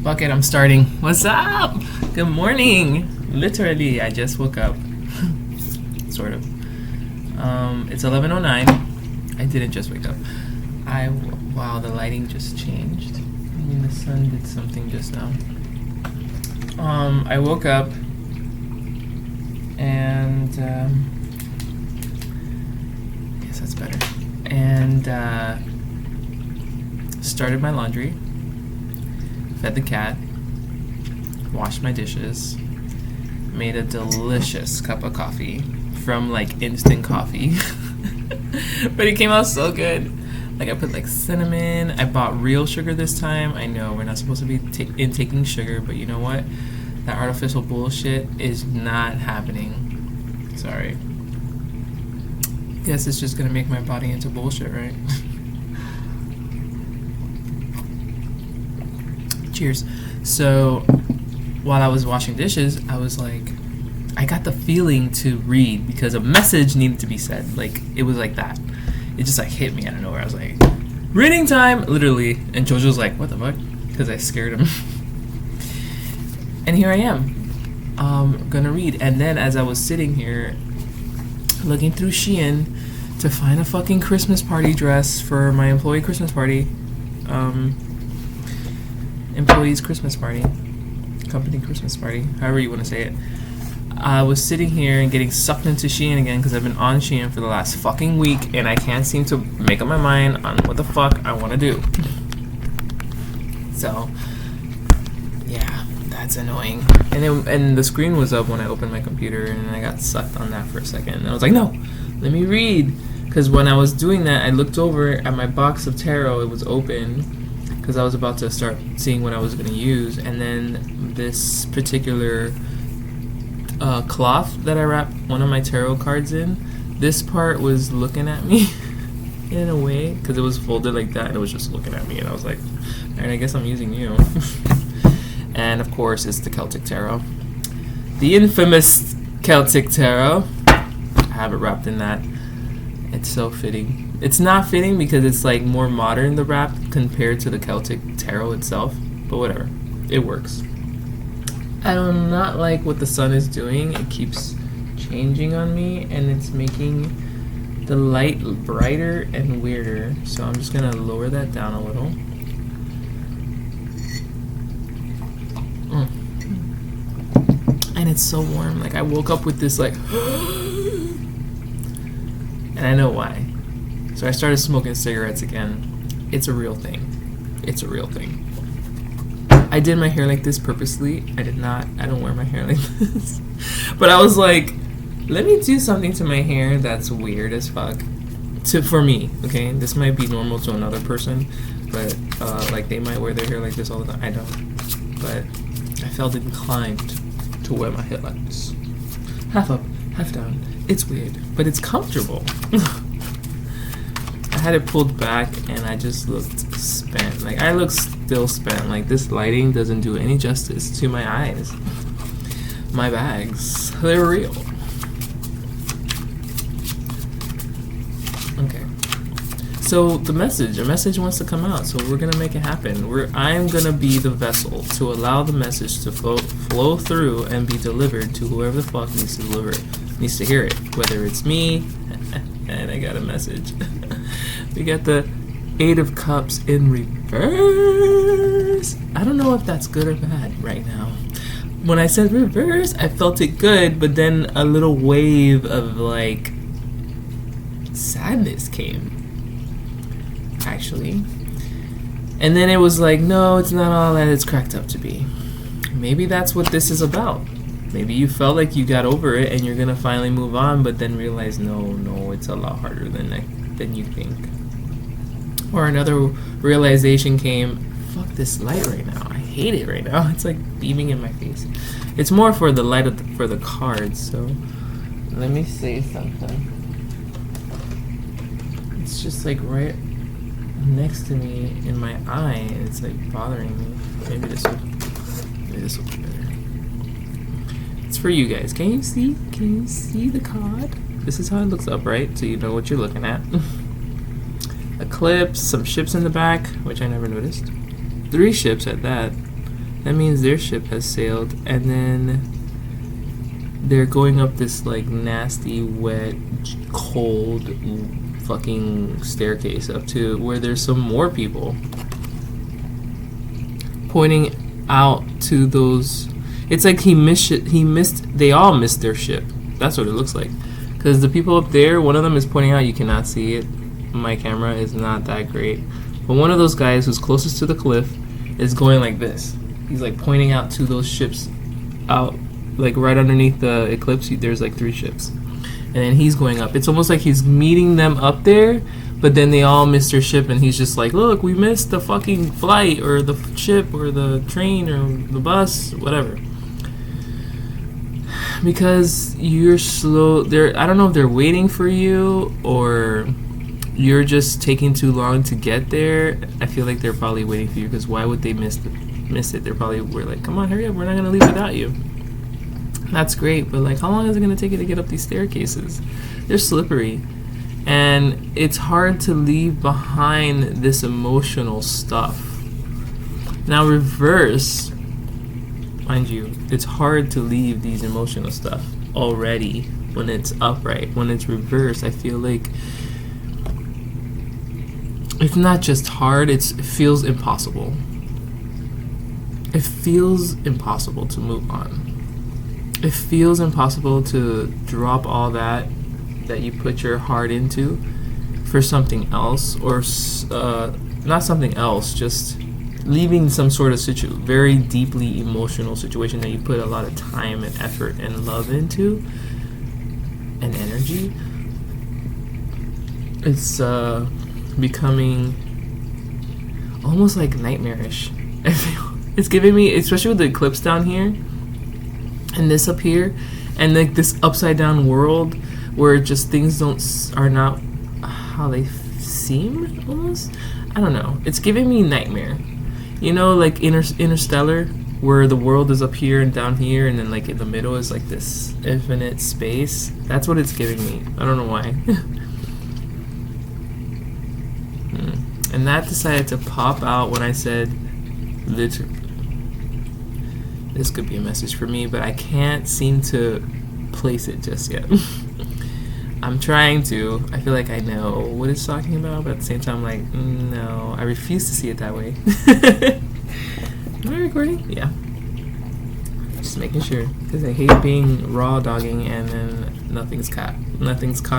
Fuck it, I'm starting. What's up? Good morning. Literally, I just woke up. Sort of. It's 11:09. I didn't just wake up. Wow, the lighting just changed. I mean, the sun did something just now. I woke up and yes, that's better. And started my laundry. Fed the cat, washed my dishes, made a delicious cup of coffee from like instant coffee. But it came out so good. Like I put like cinnamon. I bought real sugar this time. I know we're not supposed to be intaking sugar, but you know what? That artificial bullshit is not happening. Sorry. Guess it's just gonna make my body into bullshit, right? Cheers. So while I was washing dishes, I was like, I got the feeling to read because a message needed to be said. Like it was like that. It just like hit me out of nowhere. I was like, reading time, literally. And Jojo was like, what the fuck? Because I scared him. And here I am, gonna read. And then as I was sitting here looking through Shein to find a fucking Christmas party dress for my employee Christmas party, employees Christmas party, company Christmas party, however you want to say it. I was sitting here and getting sucked into Shein again because I've been on Shein for the last fucking week and I can't seem to make up my mind on what the fuck I want to do. So, yeah, that's annoying. And the screen was up when I opened my computer and I got sucked on that for a second. And I was like, no, let me read. Because when I was doing that, I looked over at my box of tarot. It was open. Because I was about to start seeing what I was going to use, and then this particular cloth that I wrapped one of my tarot cards in, this part was looking at me in a way, because it was folded like that, and it was just looking at me, and I was like, alright, I guess I'm using you. And of course, it's the Celtic Tarot. The infamous Celtic Tarot. I have it wrapped in that. It's so fitting. It's not fitting because it's like more modern, the wrap, compared to the Celtic Tarot itself. But whatever. It works. I do not like what the sun is doing. It keeps changing on me and it's making the light brighter and weirder. So I'm just going to lower that down a little. And it's so warm. Like I woke up with this like... And I know why. So I started smoking cigarettes again. It's a real thing. It's a real thing. I did my hair like this purposely. I don't wear my hair like this. But I was like, let me do something to my hair that's weird as fuck. For me, okay? This might be normal to another person, but like they might wear their hair like this all the time. I don't. But I felt inclined to wear my hair like this. Half up, half down. It's weird, but it's comfortable. I had it pulled back and I just looked spent. Like I look still spent. Like this lighting doesn't do any justice to my eyes. My bags, they're real. Okay. So a message wants to come out. So we're gonna make it happen. I'm gonna be the vessel to allow the message to flow through and be delivered to whoever the fuck needs to deliver it. Needs to hear it, whether it's me, and I got a message. We got the 8 of Cups in reverse. I don't know if that's good or bad right now. When I said reverse, I felt it good, but then a little wave of like sadness came, actually. And then it was like, no, it's not all that it's cracked up to be. Maybe that's what this is about. Maybe you felt like you got over it and you're gonna finally move on, but then realize no, it's a lot harder than you think. Or another realization came, fuck this light right now. I hate it right now. It's like beaming in my face. It's more for the light for the cards. So let me say something. It's just like right next to me in my eye, and it's like bothering me. Maybe this will be better. It's for you guys. Can you see? Can you see the card? This is how it looks upright, so you know what you're looking at. Eclipse, some ships in the back, which I never noticed. 3 ships at that. That means their ship has sailed, and then they're going up this like nasty, wet, cold, fucking staircase up to where there's some more people pointing out to those. It's like they all missed their ship. That's what it looks like. Because the people up there, one of them is pointing out, you cannot see it. My camera is not that great. But one of those guys who's closest to the cliff is going like this. He's like pointing out to those ships out, like right underneath the eclipse. There's like 3 ships. And then he's going up. It's almost like he's meeting them up there, but then they all missed their ship, and he's just like, look, we missed the fucking flight, or the ship, or the train, or the bus, whatever. Because you're slow. I don't know if they're waiting for you, or you're just taking too long to get there. I feel like they're probably waiting for you, because why would they miss it? They probably were like, come on, hurry up, we're not going to leave without you. That's great, but like, how long is it going to take you to get up these staircases? They're slippery, and it's hard to leave behind this emotional stuff. Now reverse, mind you, it's hard to leave these emotional stuff already when it's upright. When it's reverse, I feel like it's not just hard, it feels impossible. It feels impossible to move on. It feels impossible to drop all that you put your heart into for something else, or not something else, just leaving some sort of very deeply emotional situation that you put a lot of time and effort and love into and energy. It's becoming almost like nightmarish. I feel it's giving me, especially with the eclipse down here and this up here, and like this upside down world where just things are not how they seem, almost. I don't know. It's giving me nightmare. You know, like Interstellar, where the world is up here and down here, and then like in the middle is like this infinite space. That's what it's giving me. I don't know why. And that decided to pop out when I said, literally. This could be a message for me, but I can't seem to place it just yet. I'm trying to. I feel like I know what it's talking about, but at the same time, I'm like, no, I refuse to see it that way. Am I recording? Yeah. Just making sure, because I hate being raw dogging and then nothing's caught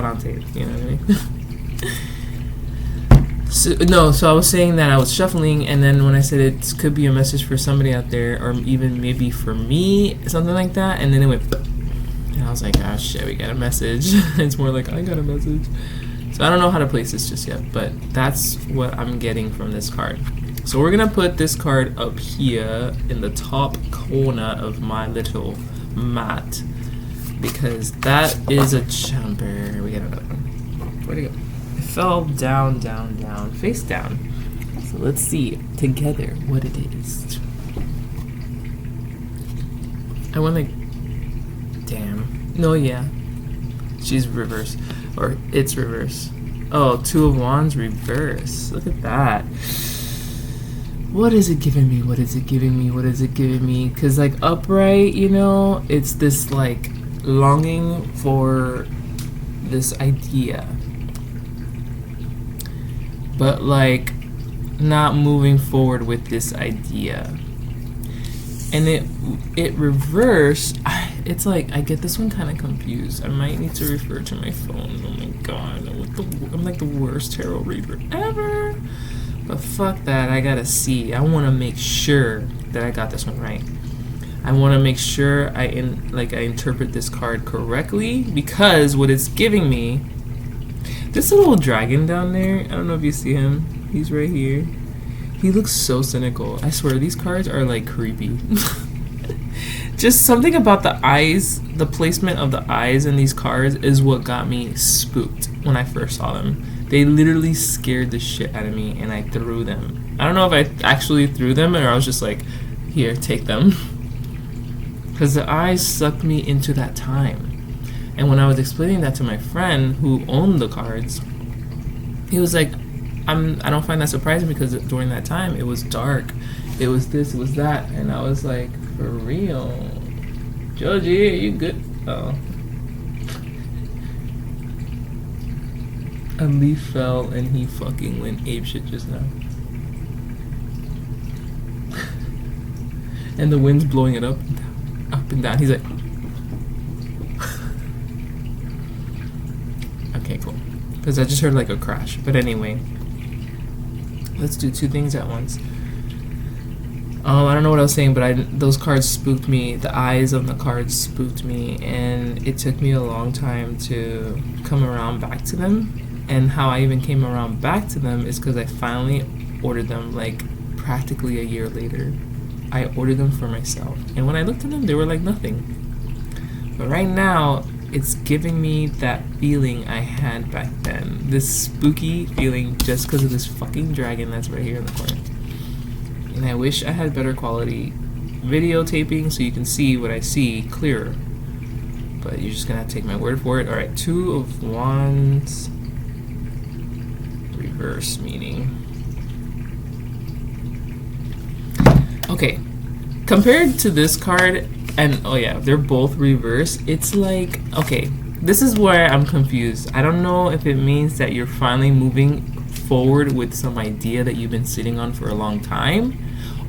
on tape. You know what I mean? So I was saying that I was shuffling, and then when I said it could be a message for somebody out there, or even maybe for me, something like that, and then it went, and I was like, oh shit, we got a message. It's more like, I got a message. So I don't know how to place this just yet, but that's what I'm getting from this card. So we're gonna put this card up here in the top corner of my little mat, because that is a jumper. We got another one. Where'd it go? Fell down, face down. So let's see together what it is. I want to. Damn. No, yeah. She's reverse. Or it's reverse. Oh, 2 of Wands reverse. Look at that. What is it giving me? What is it giving me? What is it giving me? Because, like, upright, you know, it's this, like, longing for this idea. But like not moving forward with this idea, and it reverse. It's like I get this one kind of confused. I might need to refer to my phone. Oh my god, I'm like the worst tarot reader ever. But fuck that, I gotta see. I want to make sure that I got this one right. I want to make sure I interpret this card correctly, because what it's giving me. This little dragon down there, I don't know if you see him. He's right here. He looks so cynical. I swear, these cards are like creepy. Just something about the eyes, the placement of the eyes in these cards is what got me spooked when I first saw them. They literally scared the shit out of me, and I threw them. I don't know if I actually threw them or I was just like, here, take them. Because the eyes sucked me into that time. And when I was explaining that to my friend who owned the cards, he was like, I don't find that surprising, because during that time it was dark it was this, it was that, and I was like, for real, Joji, are you good? Oh. A leaf fell and he fucking went apeshit just now. And the wind's blowing it up and down, up and down. He's like, okay, cool. Because I just heard like a crash. But anyway, let's do two things at once. I don't know what I was saying, but those cards spooked me. The eyes on the cards spooked me, and it took me a long time to come around back to them. And how I even came around back to them is because I finally ordered them like practically a year later. I ordered them for myself, and when I looked at them, they were like nothing. But right now, it's giving me that feeling I had back then. This spooky feeling just because of this fucking dragon that's right here in the corner. And I wish I had better quality videotaping so you can see what I see clearer. But you're just gonna have to take my word for it. Alright, 2 of Wands. Reverse meaning. Okay, compared to this card, and oh yeah, they're both reverse, it's like, okay, this is where I'm confused. I don't know if it means that you're finally moving forward with some idea that you've been sitting on for a long time,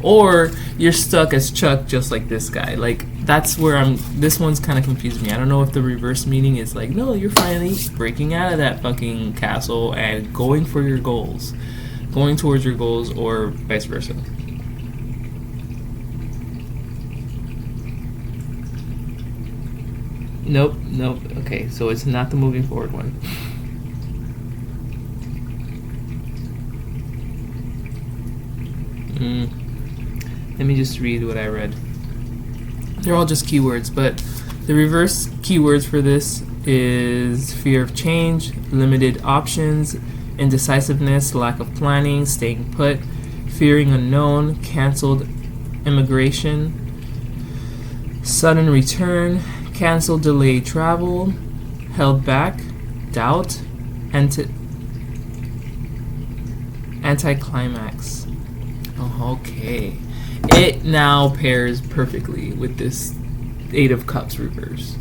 or you're stuck as Chuck just like this guy. Like, that's where this one's kind of confused me. I don't know if the reverse meaning is like, no, you're finally breaking out of that fucking castle and going for your goals, going towards your goals, or vice versa. Nope. Okay, so it's not the moving forward one. Let me just read what I read. They're all just keywords, but the reverse keywords for this is fear of change, limited options, indecisiveness, lack of planning, staying put, fearing unknown, canceled immigration, sudden return, canceled delayed travel, held back, doubt, anticlimax. Oh, okay. It now pairs perfectly with this 8 of Cups reverse.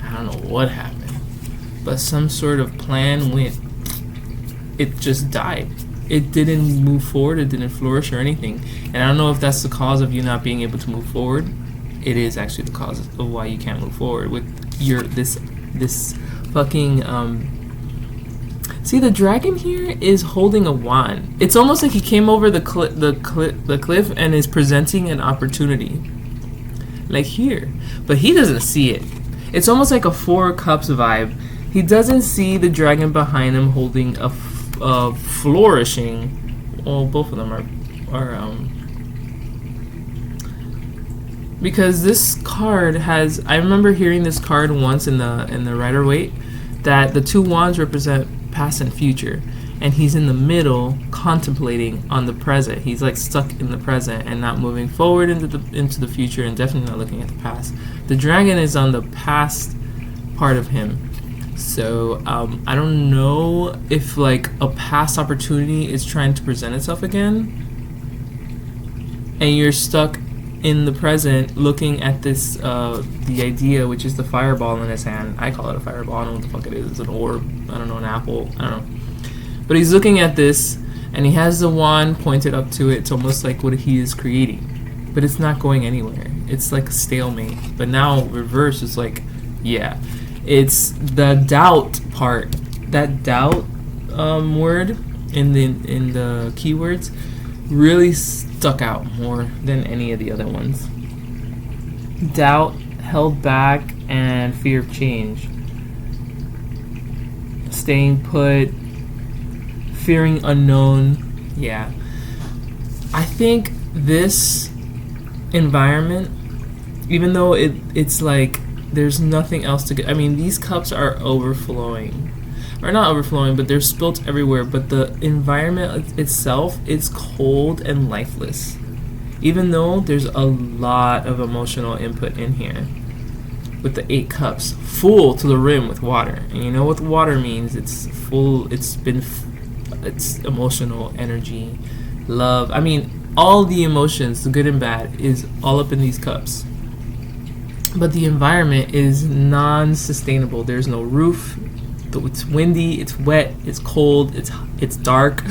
I don't know what happened, but some sort of plan went. It just died. It didn't move forward, it didn't flourish or anything. And I don't know if that's the cause of you not being able to move forward. It is actually the cause of why you can't move forward with your this fucking see, the dragon here is holding a wand. It's almost like he came over the cliff and is presenting an opportunity, like here, but he doesn't see it. It's almost like a 4 of Cups vibe. He doesn't see the dragon behind him holding a flourishing. Well, both of them are because this card has. I remember hearing this card once in the Rider-Waite that the 2 wands represent past and future, and he's in the middle contemplating on the present. He's like stuck in the present and not moving forward into the future, and definitely not looking at the past. The dragon is on the past part of him. So I don't know if like a past opportunity is trying to present itself again, and you're stuck in the present looking at this the idea, which is the fireball in his hand. I call it a fireball. I don't know what the fuck it is. It's an orb. I don't know, an apple. I don't know. But he's looking at this, and he has the wand pointed up to it. It's almost like what he is creating, but it's not going anywhere. It's like a stalemate. But now reverse is like, yeah, it's the doubt part. That doubt word in the keywords really stuck out more than any of the other ones. Doubt, held back, and fear of change. Staying put, fearing unknown. Yeah. I think this environment, even though it's like there's nothing else to get. I mean, these cups are overflowing. Or not overflowing, but they're spilt everywhere. But the environment itself is cold and lifeless. Even though there's a lot of emotional input in here. With the 8 cups, full to the rim with water. And you know what water means? It's full, it's emotional energy, love. I mean, all the emotions, the good and bad, is all up in these cups. But the environment is non-sustainable. There's no roof. It's windy, it's wet, it's cold, it's dark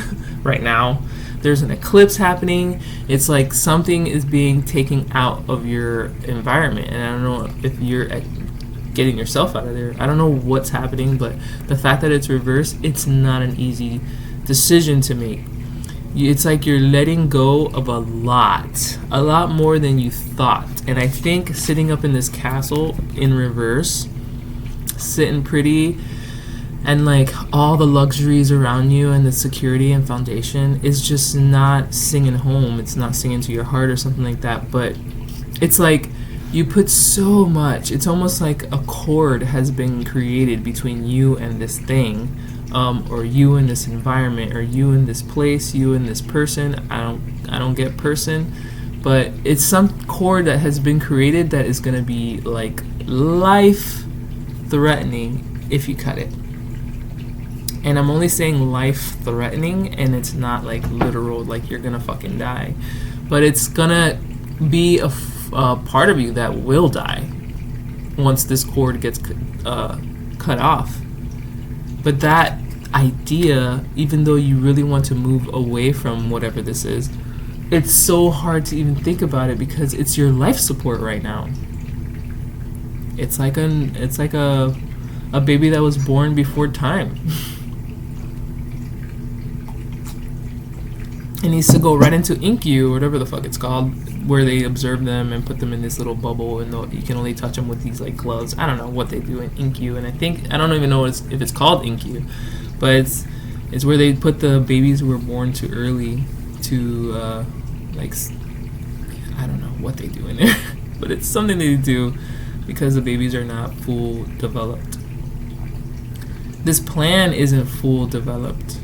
right now. There's an eclipse happening. It's like something is being taken out of your environment. And I don't know if you're getting yourself out of there. I don't know what's happening, but the fact that it's reversed, it's not an easy decision to make. It's like you're letting go of a lot more than you thought. And I think sitting up in this castle in reverse, sitting pretty, and like all the luxuries around you and the security and foundation is just not singing home. It's not singing to your heart or something like that. But it's like you put so much. It's almost like a cord has been created between you and this thing, or you and this environment, or you and this place, you and this person. I don't get person, but it's some cord that has been created that is going to be like life threatening if you cut it. And I'm only saying life-threatening, and it's not like literal, like you're gonna fucking die. But it's gonna be a part of you that will die once this cord gets cut off. But that idea, even though you really want to move away from whatever this is, it's so hard to even think about it because it's your life support right now. It's like a baby that was born before time. It needs to go right into INCU, or whatever the fuck it's called, where they observe them and put them in this little bubble, and you can only touch them with these like gloves. I don't know what they do in INCU, and I don't even know if it's called INCU, but it's where they put the babies who were born too early to like, I don't know what they do in there, but it's something they do because the babies are not full developed. This plan isn't full developed.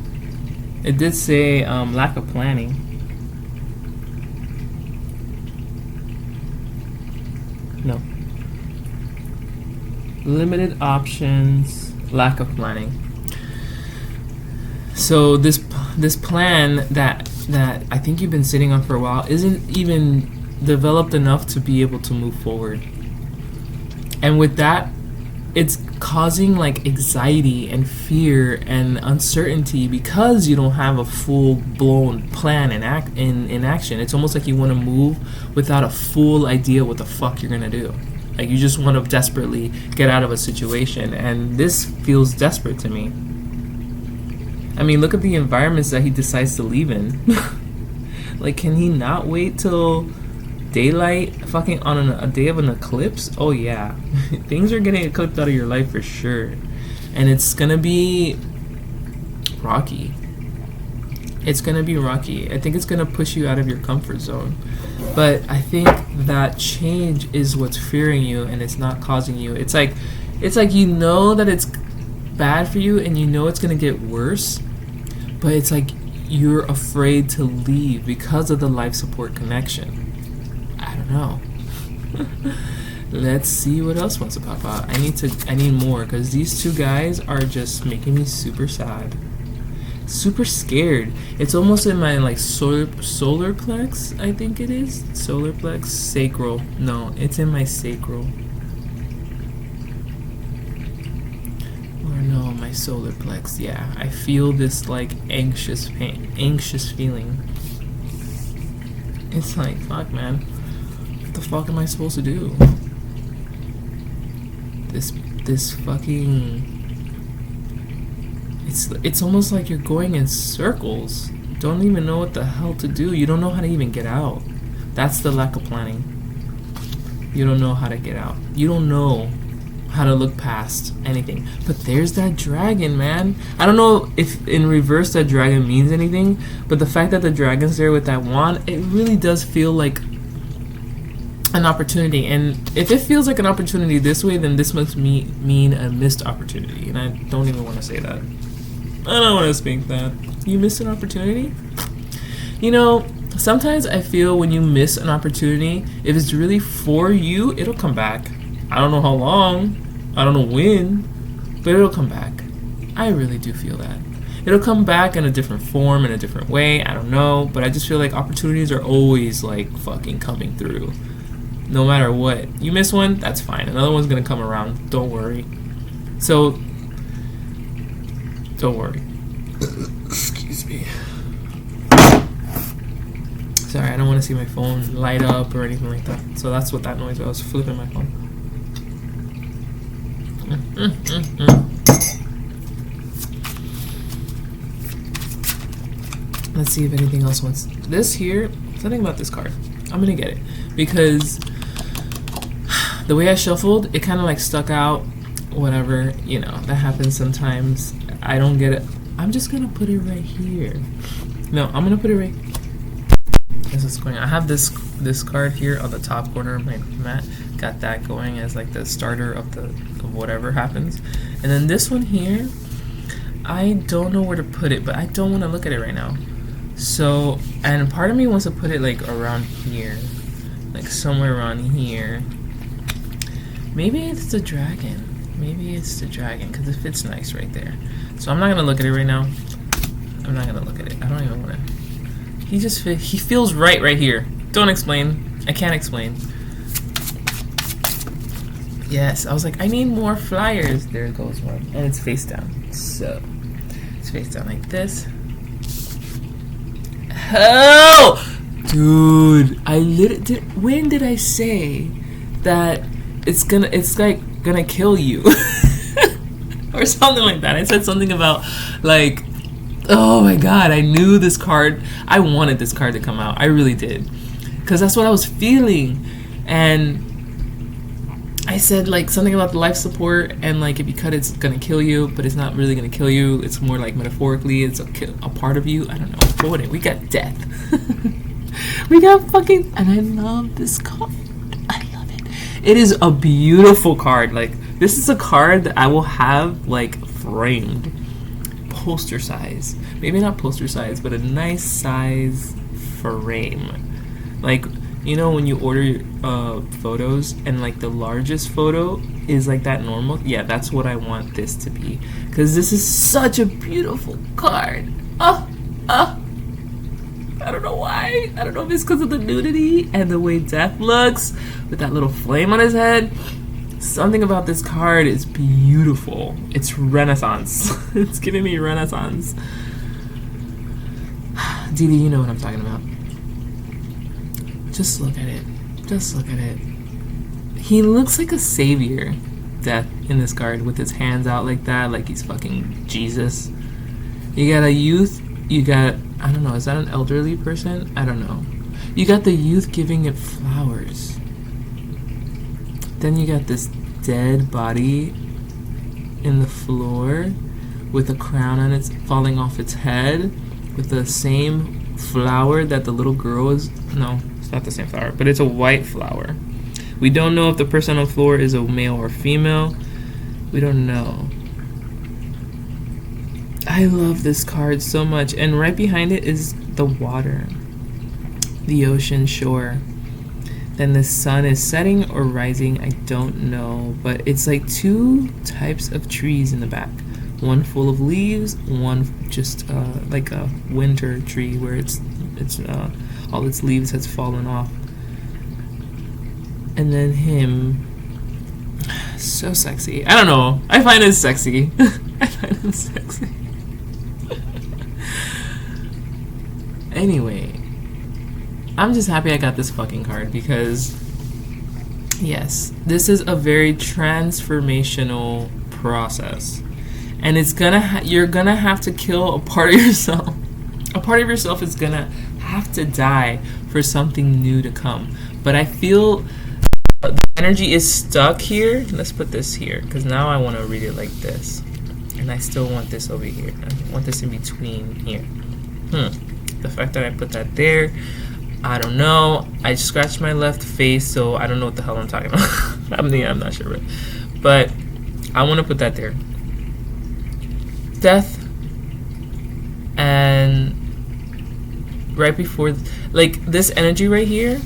It did say lack of planning. No. Limited options, lack of planning. So this plan that I think you've been sitting on for a while isn't even developed enough to be able to move forward. And with that, it's causing like anxiety and fear and uncertainty because you don't have a full-blown plan in action. It's almost like you want to move without a full idea what the fuck you're gonna do. Like you just want to desperately get out of a situation, and this feels desperate to me. I mean, look at the environments that he decides to leave in. Like, can he not wait till daylight fucking on a day of an eclipse? Oh yeah. Things are getting eclipsed out of your life for sure, and it's gonna be rocky. I think it's gonna push you out of your comfort zone, but I think that change is what's fearing you, and it's not causing you. It's like you know that it's bad for you, and you know it's gonna get worse, but it's like you're afraid to leave because of the life support connection. I don't know. Let's see what else wants to pop out. I need more, because these two guys are just making me super sad, super scared. It's almost in my like solar plex. I think it is solar plex, sacral. No, it's in my sacral. Or no, my solar plex. Yeah, I feel this like anxious feeling. It's like, fuck, man. What the fuck am I supposed to do? This fucking... It's almost like you're going in circles. Don't even know what the hell to do. You don't know how to even get out. That's the lack of planning. You don't know how to get out. You don't know how to look past anything. But there's that dragon, man. I don't know if in reverse that dragon means anything, but the fact that the dragon's there with that wand, it really does feel like an opportunity. And if it feels like an opportunity this way, then this must mean a missed opportunity. And I don't even want to say that. I don't want to speak that. You missed an opportunity? You know, sometimes I feel when you miss an opportunity, if it's really for you, it'll come back. I don't know how long, I don't know when, but it'll come back. I really do feel that. It'll come back in a different form, in a different way. I don't know, but I just feel like opportunities are always like fucking coming through. No matter what. You miss one, that's fine. Another one's gonna come around. Don't worry. So, don't worry. Excuse me. Sorry, I don't want to see my phone light up or anything like that. So that's what that noise was. I was flipping my phone. Let's see if anything else wants. This here, something about this card. I'm gonna get it because the way I shuffled, it kind of like stuck out. Whatever, you know, that happens sometimes. I don't get it. I'm just gonna put it right here. No, I'm gonna put it right. This is going. I have this card here on the top corner of my mat. Got that going as like the starter of whatever happens. And then this one here, I don't know where to put it, but I don't want to look at it right now. So, and part of me wants to put it like around here, like somewhere around here. Maybe it's the dragon. Maybe it's the dragon because it fits nice right there. So I'm not gonna look at it right now. I'm not gonna look at it. I don't even want to. He feels right here. Don't explain. I can't explain. Yes, I was like, I need more flyers. There goes one. And it's face down. So, it's face down like this. Oh! Dude, when did I say that it's like gonna kill you? Or something like that. I said something about like, oh my god, I knew this card. I wanted this card to come out. I really did. Because that's what I was feeling. And I said like something about the life support and like if you cut it's gonna kill you, but it's not really gonna kill you. It's more like metaphorically, it's a part of you. I don't know. But whatever, we got death. We got fucking, and I love this card. I love it. It is a beautiful card. Like this is a card that I will have like framed. Poster size, maybe not poster size, but a nice size frame. Like, you know when you order photos and like the largest photo is like that normal, yeah, that's what I want this to be, because this is such a beautiful card. I don't know why. I don't know if it's because of the nudity and the way Death looks with that little flame on his head. Something about this card is beautiful. It's Renaissance. It's giving me Renaissance. Didi, you know what I'm talking about. Just look at it. Just look at it. He looks like a savior, Death, in this card with his hands out like that, like he's fucking Jesus. You got a youth. You got, I don't know, is that an elderly person? I don't know. You got the youth giving it flowers. Then you got this dead body in the floor with a crown on it falling off its head with the same flower that the little girl is. No, it's not the same flower, but it's a white flower. We don't know if the person on the floor is a male or female. We don't know. I love this card so much. And right behind it is the water, the ocean shore. Then the sun is setting or rising, I don't know, but it's like two types of trees in the back. One full of leaves, one just like a winter tree where it's all its leaves has fallen off. And then him, so sexy. I don't know. I find it sexy. I find him sexy. Anyway. I'm just happy I got this fucking card because, yes, this is a very transformational process. And it's you're gonna have to kill a part of yourself. A part of yourself is gonna have to die for something new to come. But I feel the energy is stuck here. Let's put this here because now I want to read it like this. And I still want this over here. I want this in between here. The fact that I put that there, I don't know. I scratched my left face, so I don't know what the hell I'm talking about. I'm not sure. But I want to put that there. Death. And right before, like, this energy right here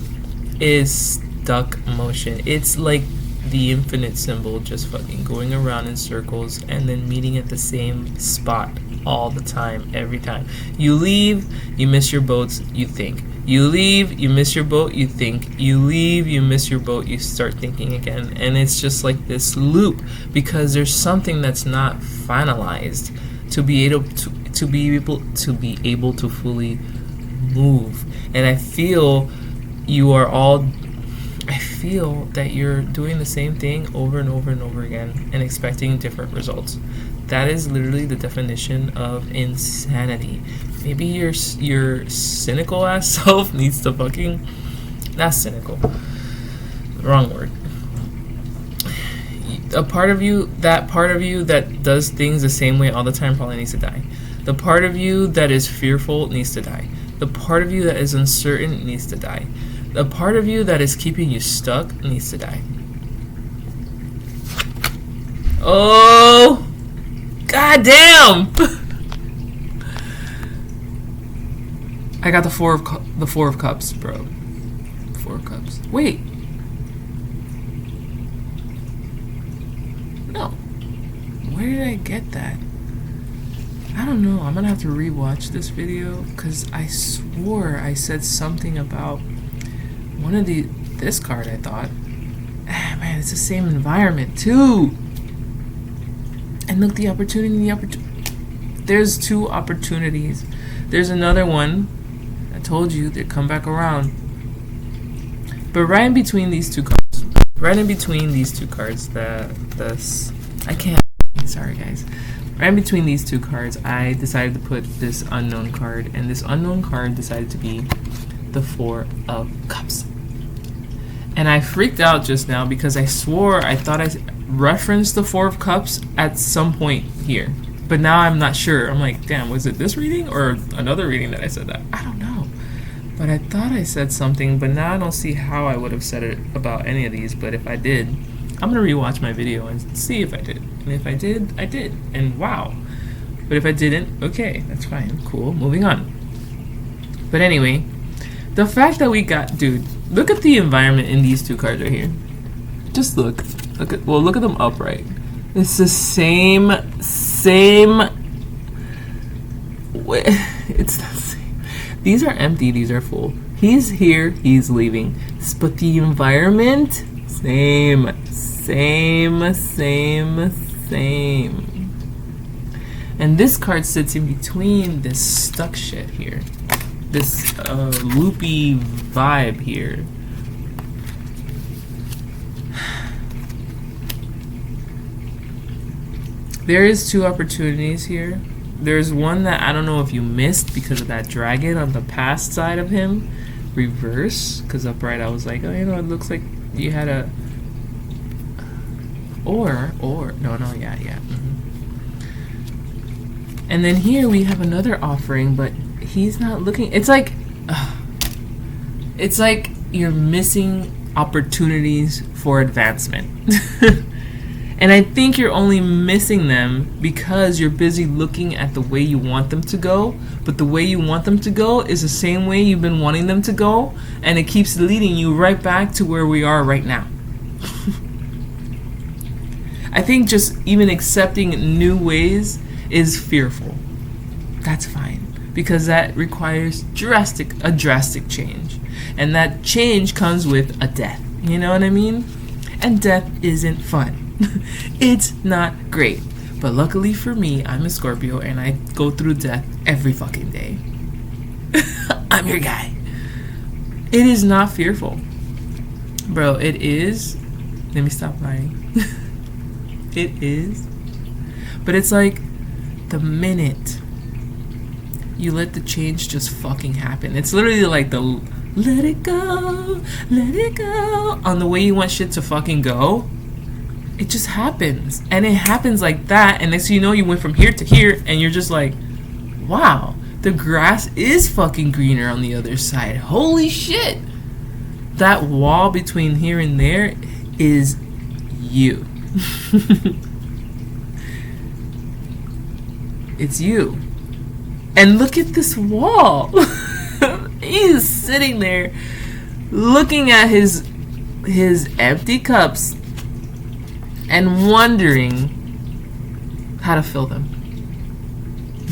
is stuck motion. It's like the infinite symbol just fucking going around in circles and then meeting at the same spot all the time, every time. You leave, you miss your boats, you think. You leave, you miss your boat, you think. You leave, you miss your boat, you start thinking again. And it's just like this loop because there's something that's not finalized to be able to fully move. And I feel that you're doing the same thing over and over and over again and expecting different results. That is literally the definition of insanity. Maybe your cynical ass self needs to fucking, not cynical, wrong word. A part of you that does things the same way all the time probably needs to die. The part of you that is fearful needs to die. The part of you that is uncertain needs to die. The part of you that is keeping you stuck needs to die. Oh, goddamn! I got the four of cups, bro. 4 of cups. Wait. No. Where did I get that? I don't know. I'm gonna have to rewatch this video because I swore I said something about one of this card. I thought, man, it's the same environment too. And look, the opportunity. There's 2 opportunities. There's another one. I told you they'd come back around. But right in between these two cards, I can't. Sorry, guys. Right in between these 2 cards, I decided to put this unknown card, and this unknown card decided to be the 4 of Cups. And I freaked out just now because I swore I thought I referenced the 4 of Cups at some point here. But now I'm not sure. I'm like, damn, was it this reading or another reading that I said that? I don't know. But I thought I said something, but now I don't see how I would have said it about any of these. But if I did, I'm going to rewatch my video and see if I did. And if I did, I did. And wow. But if I didn't, okay, that's fine. Cool. Moving on. But anyway, the fact that we got, dude, look at the environment in these 2 cards right here. Just look. Look at them upright. It's the same. It's the same. These are empty. These are full. He's here. He's leaving. But the environment, same. And this card sits in between this stuck shit here. This loopy vibe here. There is 2 opportunities here. There's one that I don't know if you missed because of that dragon on the past side of him. Reverse. Because upright I was like, oh, it looks like you had a... Or, no, yeah. Mm-hmm. And then here we have another offering, but he's not looking. It's like you're missing opportunities for advancement. And I think you're only missing them because you're busy looking at the way you want them to go, but the way you want them to go is the same way you've been wanting them to go, and it keeps leading you right back to where we are right now. I think just even accepting new ways is fearful. That's fine, because that requires a drastic change, and that change comes with a death. You know what I mean? And death isn't fun. It's not great. But luckily for me, I'm a Scorpio and I go through death every fucking day. I'm your guy. It is not fearful. Bro, it is. Let me stop lying. It is. But it's like the minute you let the change just fucking happen. It's literally like the let it go on the way you want shit to fucking go. It just happens. And it happens like that. And next thing you know, you went from here to here. And you're just like, wow, the grass is fucking greener on the other side. Holy shit. That wall between here and there is you. It's you. And look at this wall. He's sitting there looking at his empty cups and wondering how to fill them.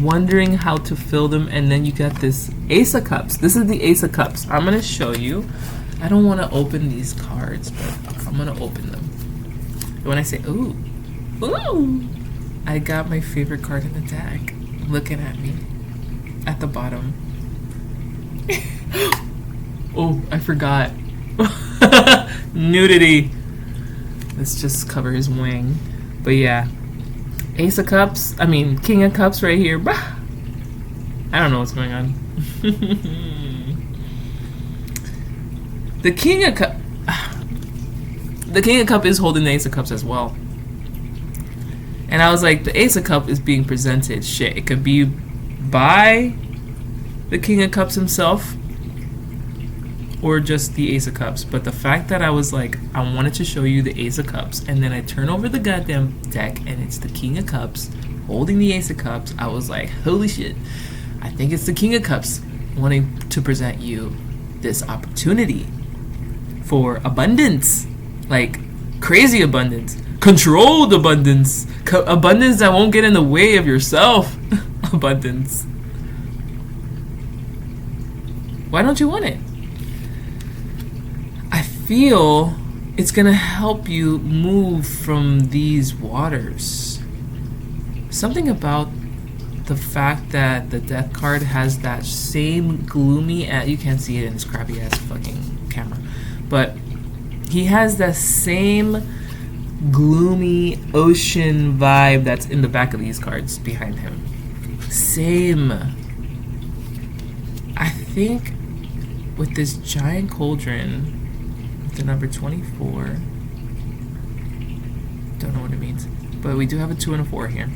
wondering how to fill them, and then you got this Ace of Cups. This is the Ace of Cups. I'm gonna show you. I don't want to open these cards, but I'm gonna open them. When I say ooh, ooh, I got my favorite card in the deck looking at me at the bottom. Oh, I forgot. Nudity. Let's just cover his wing. But yeah, Ace of Cups, I mean King of Cups right here. Bah! I don't know what's going on. The King of Cups, the King of Cups is holding the Ace of Cups as well. And I was like, the Ace of Cups is being presented. Shit, it could be by the King of Cups himself, or just the Ace of Cups. But the fact that I was like, I wanted to show you the Ace of Cups, and then I turn over the goddamn deck and it's the King of Cups holding the Ace of Cups, I was like, holy shit, I think it's the King of Cups wanting to present you this opportunity for abundance. Like crazy abundance, controlled abundance, abundance that won't get in the way of yourself. Abundance. Why don't you want it? I feel it's gonna help you move from these waters. Something about the fact that the death card has that same gloomy, you can't see it in this crappy ass fucking camera, but he has that same gloomy ocean vibe that's in the back of these cards behind him. Same. I think with this giant cauldron, the number 24, don't know what it means, but we do have a 2 and a 4 here.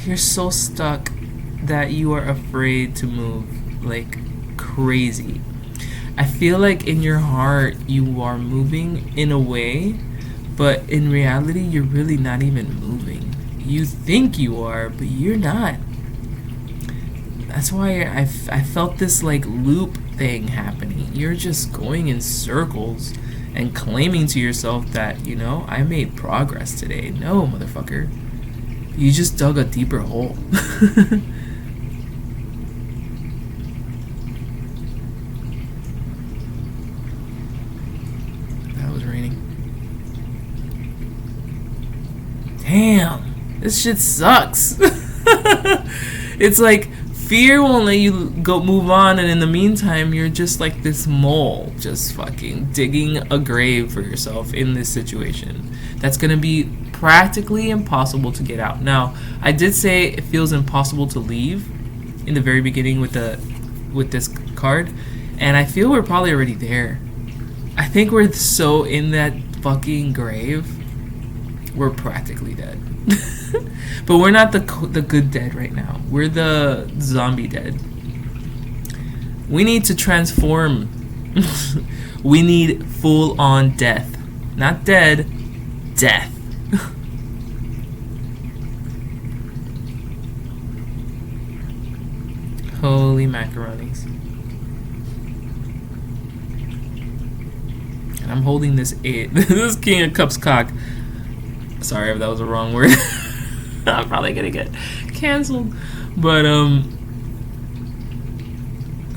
You're so stuck that you are afraid to move like crazy. I feel like in your heart you are moving in a way, but in reality you're really not even moving. You think you are, but you're not. That's why I felt this like loop thing happening. You're just going in circles and claiming to yourself that, you know, I made progress today. No, motherfucker. You just dug a deeper hole. That was raining. Damn, this shit sucks. It's like fear won't let you go move on, and in the meantime you're just like this mole just fucking digging a grave for yourself in this situation that's gonna be practically impossible to get out. Now, I did say it feels impossible to leave in the very beginning with this card, and I feel we're probably already there. I think we're so in that fucking grave, we're practically dead. But we're not the good dead right now. We're the zombie dead. We need to transform. We need full-on death. Not dead, death. Holy macaronis. And I'm holding this 8. This is King of Cups cock. Sorry if that was a wrong word. I'm probably gonna get canceled. But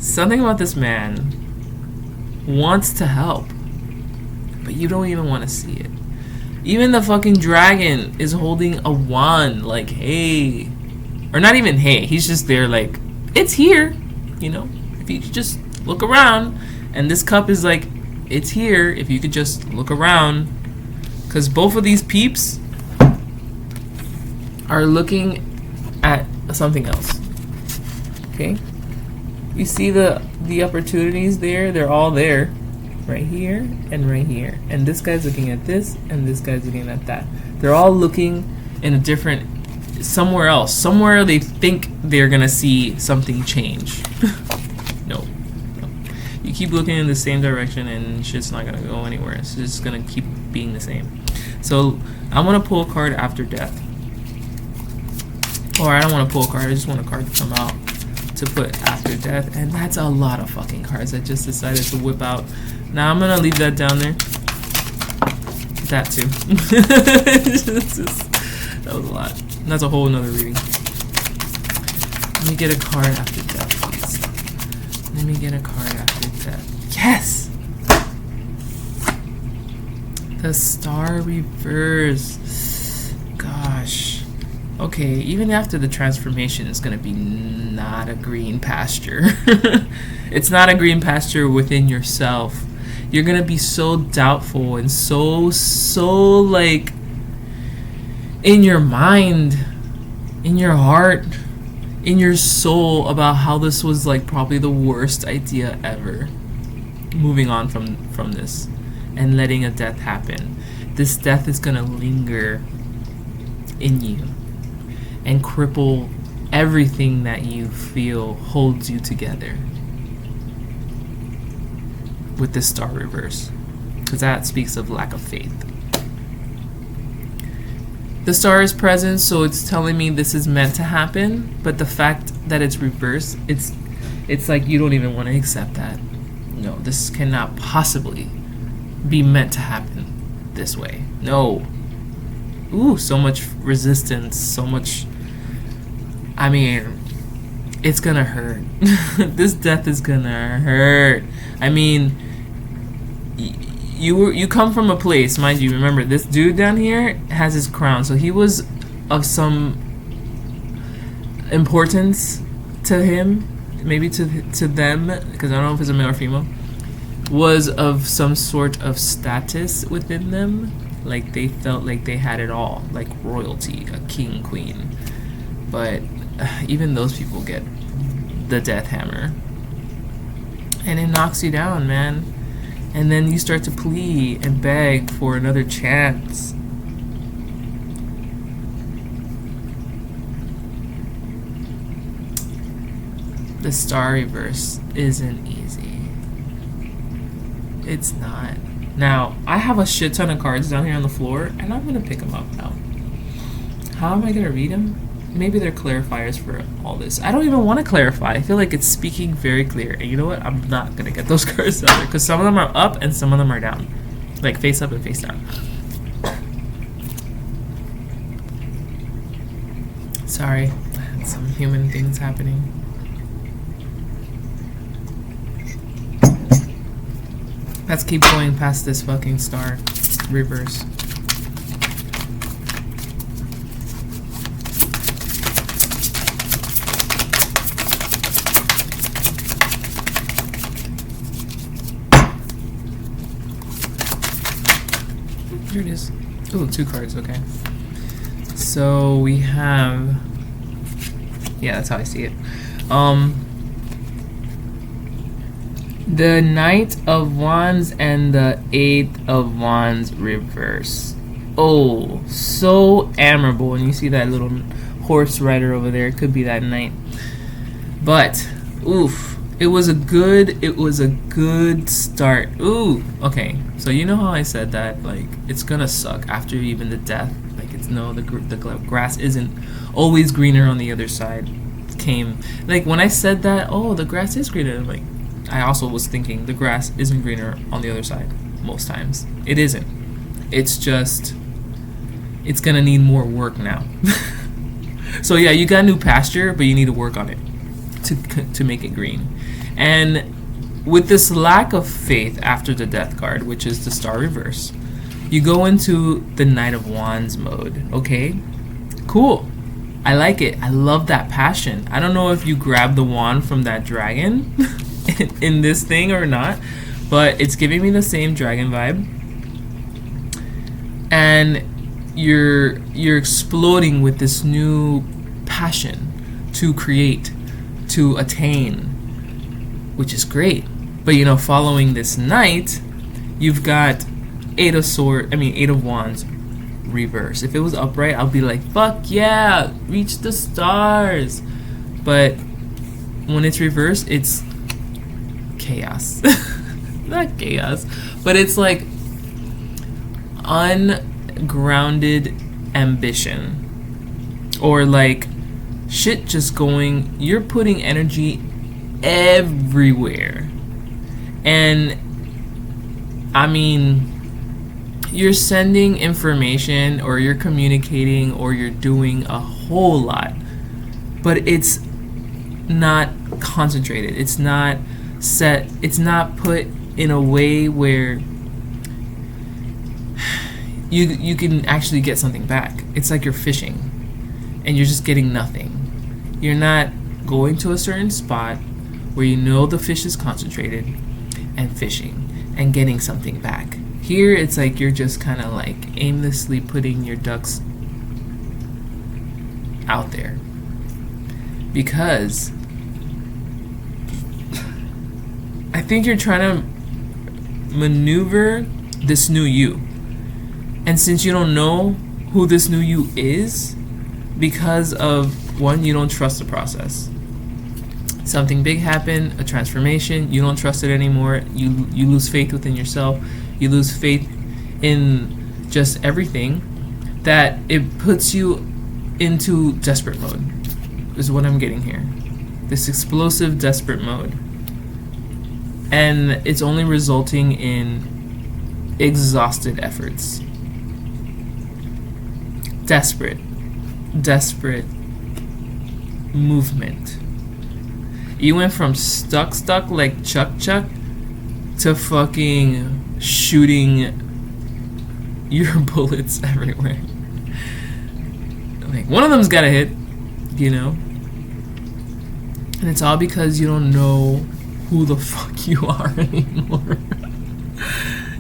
something about this man wants to help, but you don't even want to see it. Even the fucking dragon is holding a wand, like, hey. Or not even hey, he's just there like, it's here, you know, if you could just look around. And this cup is like, it's here if you could just look around. Because both of these peeps are looking at something else. Okay? You see the opportunities there? They're all there. Right here and right here. And this guy's looking at this, and this guy's looking at that. They're all looking in a different, somewhere else. Somewhere they think they're gonna see something change. No. You keep looking in the same direction and shit's not gonna go anywhere. It's just gonna keep being the same. So I'm gonna pull a card after death. Or I don't want to pull a card, I just want a card to come out. to put after death, and that's a lot of fucking cards I just decided to whip out. Now I'm gonna leave that down there. That too. That was a lot. That's a whole nother reading. Let me get a card after death, please. Let me get a card after death. Yes! The Star Reverse. Gosh. Okay, even after the transformation, it's gonna be not a green pasture. It's not a green pasture within yourself. You're gonna be so doubtful and so like in your mind, in your heart, in your soul about how this was like probably the worst idea ever. Moving on from this and letting a death happen. This death is gonna linger in you and cripple everything that you feel holds you together with the Star Reverse, because that speaks of lack of faith. The star is present, so it's telling me this is meant to happen, but the fact that it's reversed, it's like you don't even want to accept that. No, this cannot possibly be meant to happen this way. No. Ooh, so much resistance, so much. I mean, it's gonna hurt. This death is gonna hurt. I mean, you come from a place, mind you. Remember, this dude down here has his crown, so he was of some importance to him, maybe to them, because I don't know if it's a male or female. Was of some sort of status within them, like they felt like they had it all, like royalty, a king, queen. But even those people get the death hammer, and it knocks you down, man. And then you start to plead and beg for another chance. The Star Reverse isn't easy. It's not. Now, I have a shit ton of cards down here on the floor, and I'm going to pick them up now. How am I going to read them? Maybe they're clarifiers for all this. I don't even want to clarify. I feel like it's speaking very clear. And you know what? I'm not going to get those cards down there, because some of them are up and some of them are down. Like face up and face down. Sorry. I had some human things happening. Let's keep going past this fucking Star Reverse. Here it is. Ooh, 2 cards, okay. So we have, yeah, that's how I see it. The Knight of Wands and the Eight of Wands reverse. Oh, so admirable. And you see that little horse rider over there. It could be that knight. But, oof. It was a good start. Ooh, okay. So you know how I said that, like, it's gonna suck after even the death. Like, it's no, the grass isn't always greener on the other side. Came, like, when I said that, oh, the grass is greener, like, I also was thinking the grass isn't greener on the other side most times. It isn't. It's just, it's gonna need more work now. So yeah, you got new pasture, but you need to work on it to make it green. And with this lack of faith after the death card, which is the Star Reverse, you go into the Knight of Wands mode. Okay, cool. I like it. I love that passion. I don't know if you grab the wand from that dragon in this thing or not, but it's giving me the same dragon vibe. And you're exploding with this new passion to create, to attain, which is great. But you know, following this knight, you've got Eight of Wands reverse. If it was upright, I'll be like, fuck yeah, reach the stars. But when it's reversed, it's chaos. Not chaos, but it's like ungrounded ambition, or like shit just going. You're putting energy everywhere. And I mean, you're sending information, or you're communicating, or you're doing a whole lot, but it's not concentrated. It's not set. It's not put in a way where you can actually get something back. It's like you're fishing and you're just getting nothing. You're not going to a certain spot where you know the fish is concentrated and fishing and getting something back. Here it's like you're just kind of like aimlessly putting your ducks out there, because I think you're trying to maneuver this new you. And since you don't know who this new you is, because of, one, you don't trust the process. Something big happened, a transformation, you don't trust it anymore. You lose faith within yourself. You lose faith in just everything, that it puts you into desperate mode, is what I'm getting here. This explosive desperate mode. And it's only resulting in exhausted efforts. Desperate movement. You went from stuck like Chuck to fucking shooting your bullets everywhere. Like, one of them's gotta hit, you know? And it's all because you don't know who the fuck you are anymore.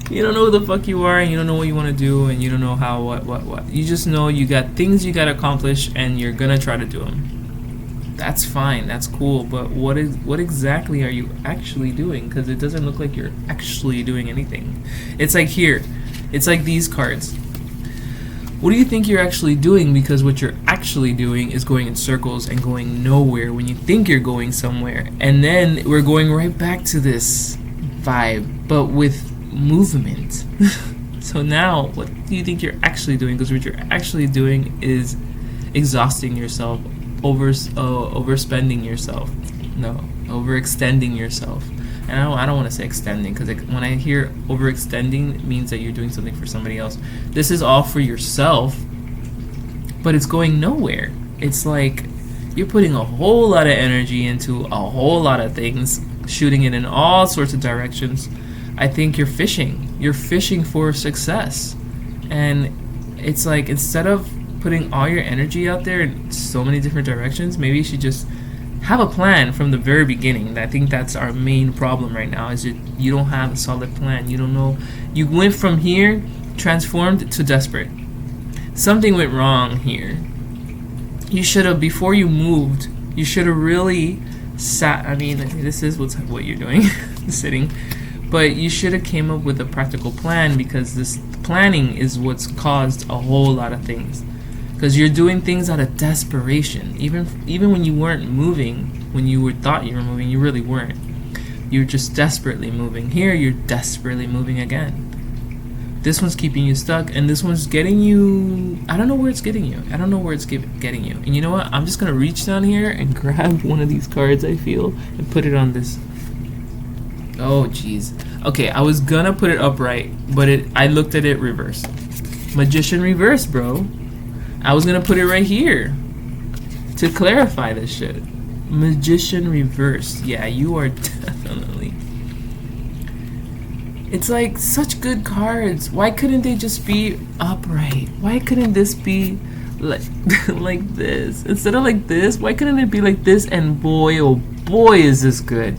You don't know who the fuck you are, and you don't know what you want to do, and you don't know how, what. You just know you got things you gotta accomplish, and you're gonna try to do them. That's fine, that's cool, but what exactly are you actually doing? Because it doesn't look like you're actually doing anything. It's like here, it's like these cards. What do you think you're actually doing? Because what you're actually doing is going in circles and going nowhere when you think you're going somewhere. And then we're going right back to this vibe, but with movement. So now, what do you think you're actually doing? Because what you're actually doing is exhausting yourself, overspending yourself, overextending yourself. And I don't want to say extending, because when I hear overextending, it means that you're doing something for somebody else. This is all for yourself, but it's going nowhere. It's like you're putting a whole lot of energy into a whole lot of things, shooting it in all sorts of directions. I think you're fishing. You're fishing for success. And it's like, instead of putting all your energy out there in so many different directions, maybe you should just have a plan from the very beginning. I think that's our main problem right now, is you don't have a solid plan. You don't know. You went from here, transformed, to desperate. Something went wrong here. You should have, before you moved, you should have really sat. I mean, this is what you're doing, sitting. But you should have came up with a practical plan, because this planning is what's caused a whole lot of things. Because you're doing things out of desperation. Even when you weren't moving, when you thought you were moving, you really weren't. You're just desperately moving. Here, you're desperately moving again. This one's keeping you stuck, and this one's getting you. I don't know where it's getting you. I don't know where it's getting you. And you know what? I'm just going to reach down here and grab one of these cards, I feel, and put it on this. Oh, jeez. Okay, I was gonna put it upright, but I looked at it reverse. Magician reverse, bro. I was gonna put it right here to clarify this shit. Magician reverse. Yeah, you are definitely. It's like such good cards. Why couldn't they just be upright? Why couldn't this be like like this instead of like this? Why couldn't it be like this? And boy, oh boy, is this good.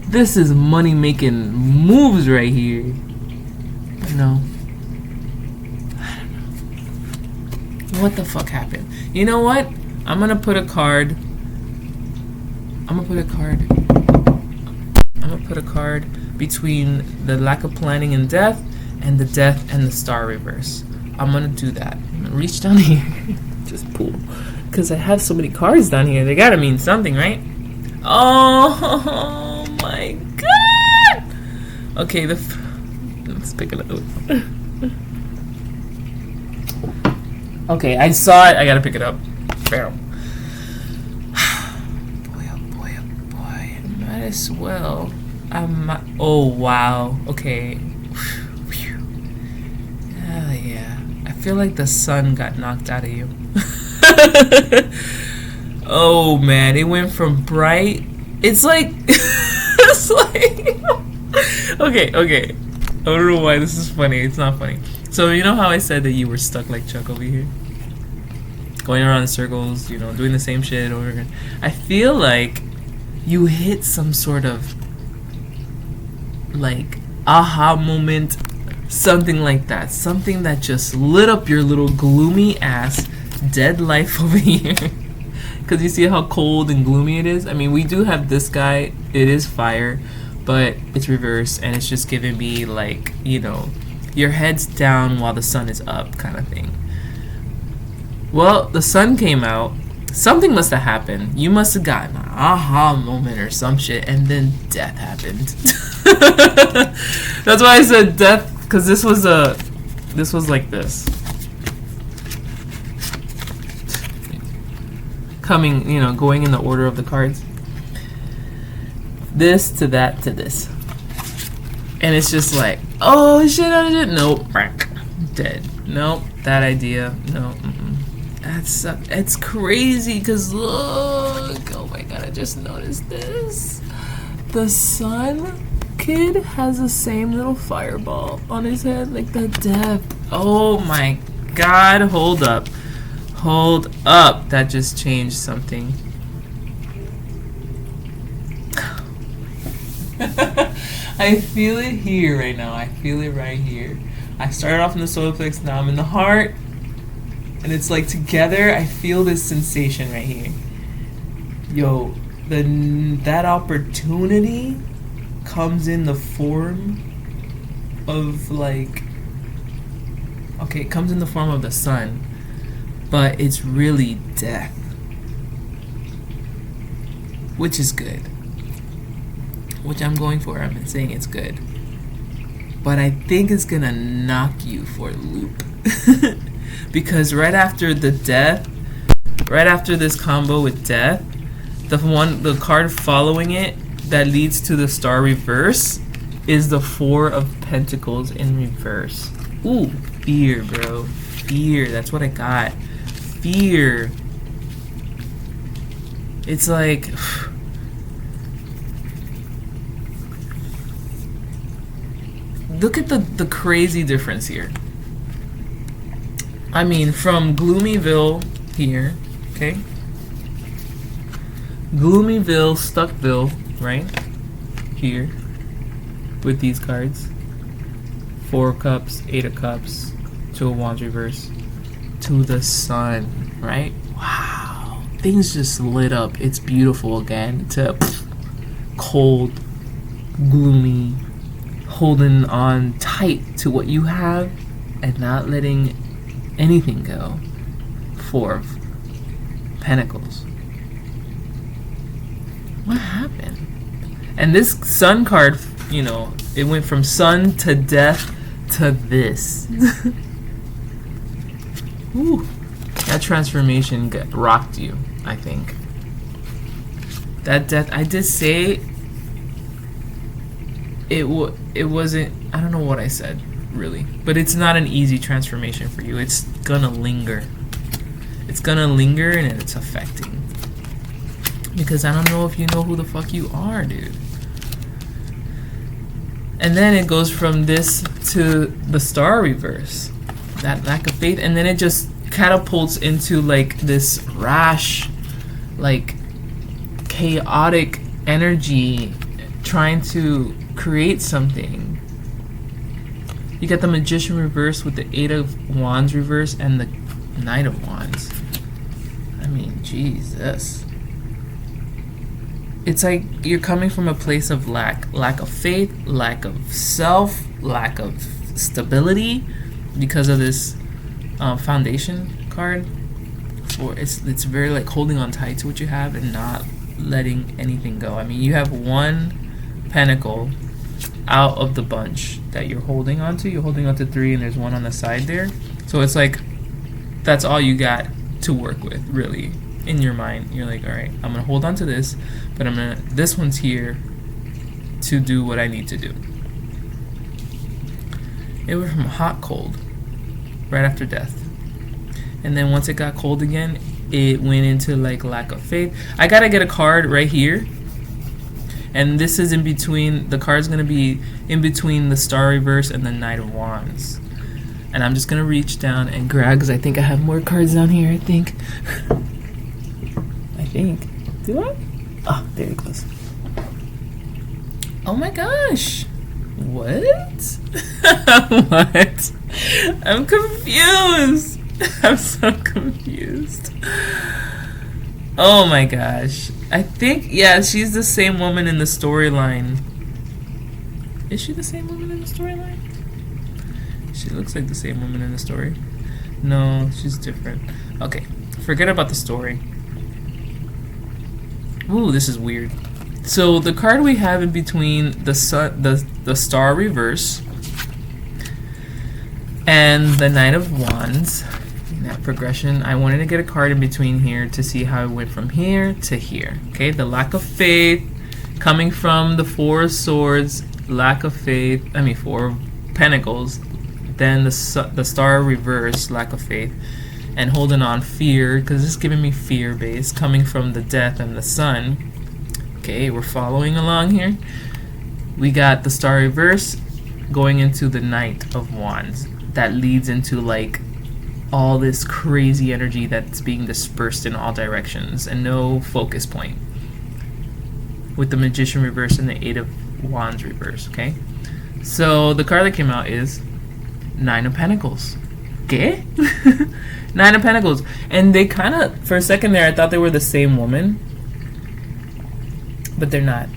This is money making moves right here. No. I don't know. What the fuck happened? You know what? I'm gonna put a card. I'm gonna put a card between the lack of planning and death, and the death and the star reverse. I'm gonna do that. I'm gonna reach down here. Just pull. Because I have so many cards down here. They gotta mean something, right? Oh my god! Okay, let's pick it up. Okay, I saw it. I gotta pick it up. Bam. That is swell. Oh wow. Okay. Hell yeah. I feel like the sun got knocked out of you. Oh man, it went from bright. It's like it's like okay. I don't know why this is funny. It's not funny. So you know how I said that you were stuck like Chuck over here? Going around in circles, you know, doing the same shit over again. I feel like you hit some sort of like aha moment, something like that. Something that just lit up your little gloomy ass dead life over here. Because you see how cold and gloomy it is? I mean, we do have this guy. It is fire, but it's reversed, and it's just giving me like, you know, your head's down while the sun is up kind of thing. Well, the sun came out. Something must have happened. You must have gotten an aha moment or some shit, and then death happened. That's why I said death, because this was like this. Coming, you know, going in the order of the cards. This to that to this. And it's just like, oh shit, nope, dead. Nope, that idea, no. It's crazy, because look, oh my god, I just noticed this. The sun kid has the same little fireball on his head, like the death. Oh my god, hold up. That just changed something. I feel it here right now. I feel it right here. I started off in the solar plex, now I'm in the heart. And it's like together, I feel this sensation right here. Yo, that opportunity comes in the form of like, okay, it comes in the form of the sun, but it's really death, which is good, which I'm going for. I've been saying it's good, but I think it's gonna knock you for a loop. Because right after the death, right after this combo with death, the card following it that leads to the star reverse is the Four of Pentacles in reverse. Ooh, fear, bro. Fear. That's what I got. Fear. It's like, look at the crazy difference here. I mean, from Gloomyville here, okay? Gloomyville, Stuckville, right? Here, with these cards. 4 of Cups, 8 of Cups, 2 of Wands reverse, to the sun, right? Wow, things just lit up. It's beautiful again. To cold, gloomy, holding on tight to what you have and not letting anything go. 4 of Pentacles. What happened? And this sun card, you know, it went from sun to death to this. Ooh, that transformation rocked you, I think. That death, I did say it wasn't, I don't know what I said, really. But it's not an easy transformation for you. It's gonna linger. It's gonna linger, and it's affecting. Because I don't know if you know who the fuck you are, dude. And then it goes from this to the star reverse. That lack of faith. And then it just catapults into like this rash, like chaotic energy trying to create something. You got the Magician reverse with the 8 of Wands reverse and the Knight of Wands. I mean, Jesus. It's like you're coming from a place of lack of faith, lack of self, lack of stability because of this foundation card. It's very like holding on tight to what you have and not letting anything go. I mean, you have 1 pentacle out of the bunch that you're holding onto. You're holding onto 3, and there's 1 on the side there. So it's like that's all you got to work with, really. in your mind. You're like, all right, I'm gonna hold on to this, but this one's here to do what I need to do. It went from hot, cold, right after death. And then once it got cold again, it went into like lack of faith. I gotta get a card right here. And this is in between, the card's gonna be in between the Star Reverse and the Knight of Wands. And I'm just gonna reach down and grab, because I think I have more cards down here, I think. Do I? Oh, there it goes. Oh my gosh. What? What? I'm confused. I'm so confused. Oh my gosh. I think, yeah, she's the same woman in the storyline. Is she the same woman in the storyline? She looks like the same woman in the story. No, she's different. Okay, forget about the story. Ooh, this is weird. So the card we have in between the Star Reverse and the Knight of Wands, in that progression, I wanted to get a card in between here to see how it went from here to here. Okay, the lack of faith coming from the Four of Swords, lack of faith, Four of Pentacles, then the Star Reverse, lack of faith, and holding on, fear, because it's giving me fear base coming from the Death and the Sun. Okay, we're following along here. We got the Star Reverse going into the Knight of Wands. That leads into like all this crazy energy that's being dispersed in all directions and no focus point. With the Magician Reverse and the Eight of Wands Reverse, okay? So the card that came out is Nine of Pentacles. Okay? Nine of Pentacles. And they kind of, for a second there, I thought they were the same woman. But they're not.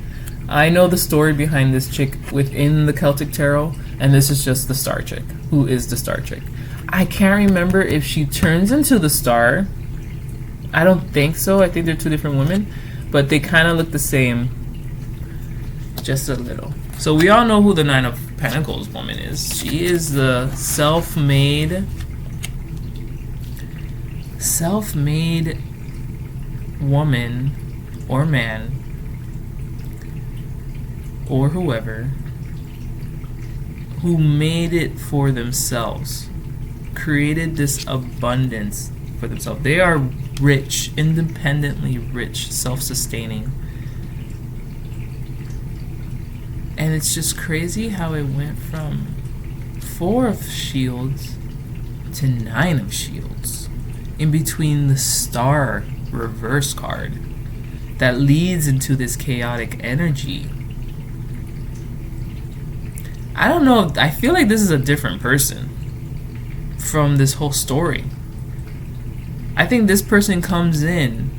I know the story behind this chick within the Celtic Tarot, and this is just the star chick. Who is the star chick? I can't remember if she turns into the star. I don't think so. I think they're two different women. But they kind of look the same. Just a little. So we all know who the Nine of Pentacles woman is. She is the self-made woman or man or whoever who made it for themselves, created this abundance for themselves. They are rich, independently rich, self-sustaining. And it's just crazy how it went from Four of Shields to Nine of Shields in between the Star Reverse card that leads into this chaotic energy. I don't know, I feel like this is a different person from this whole story. I think this person comes in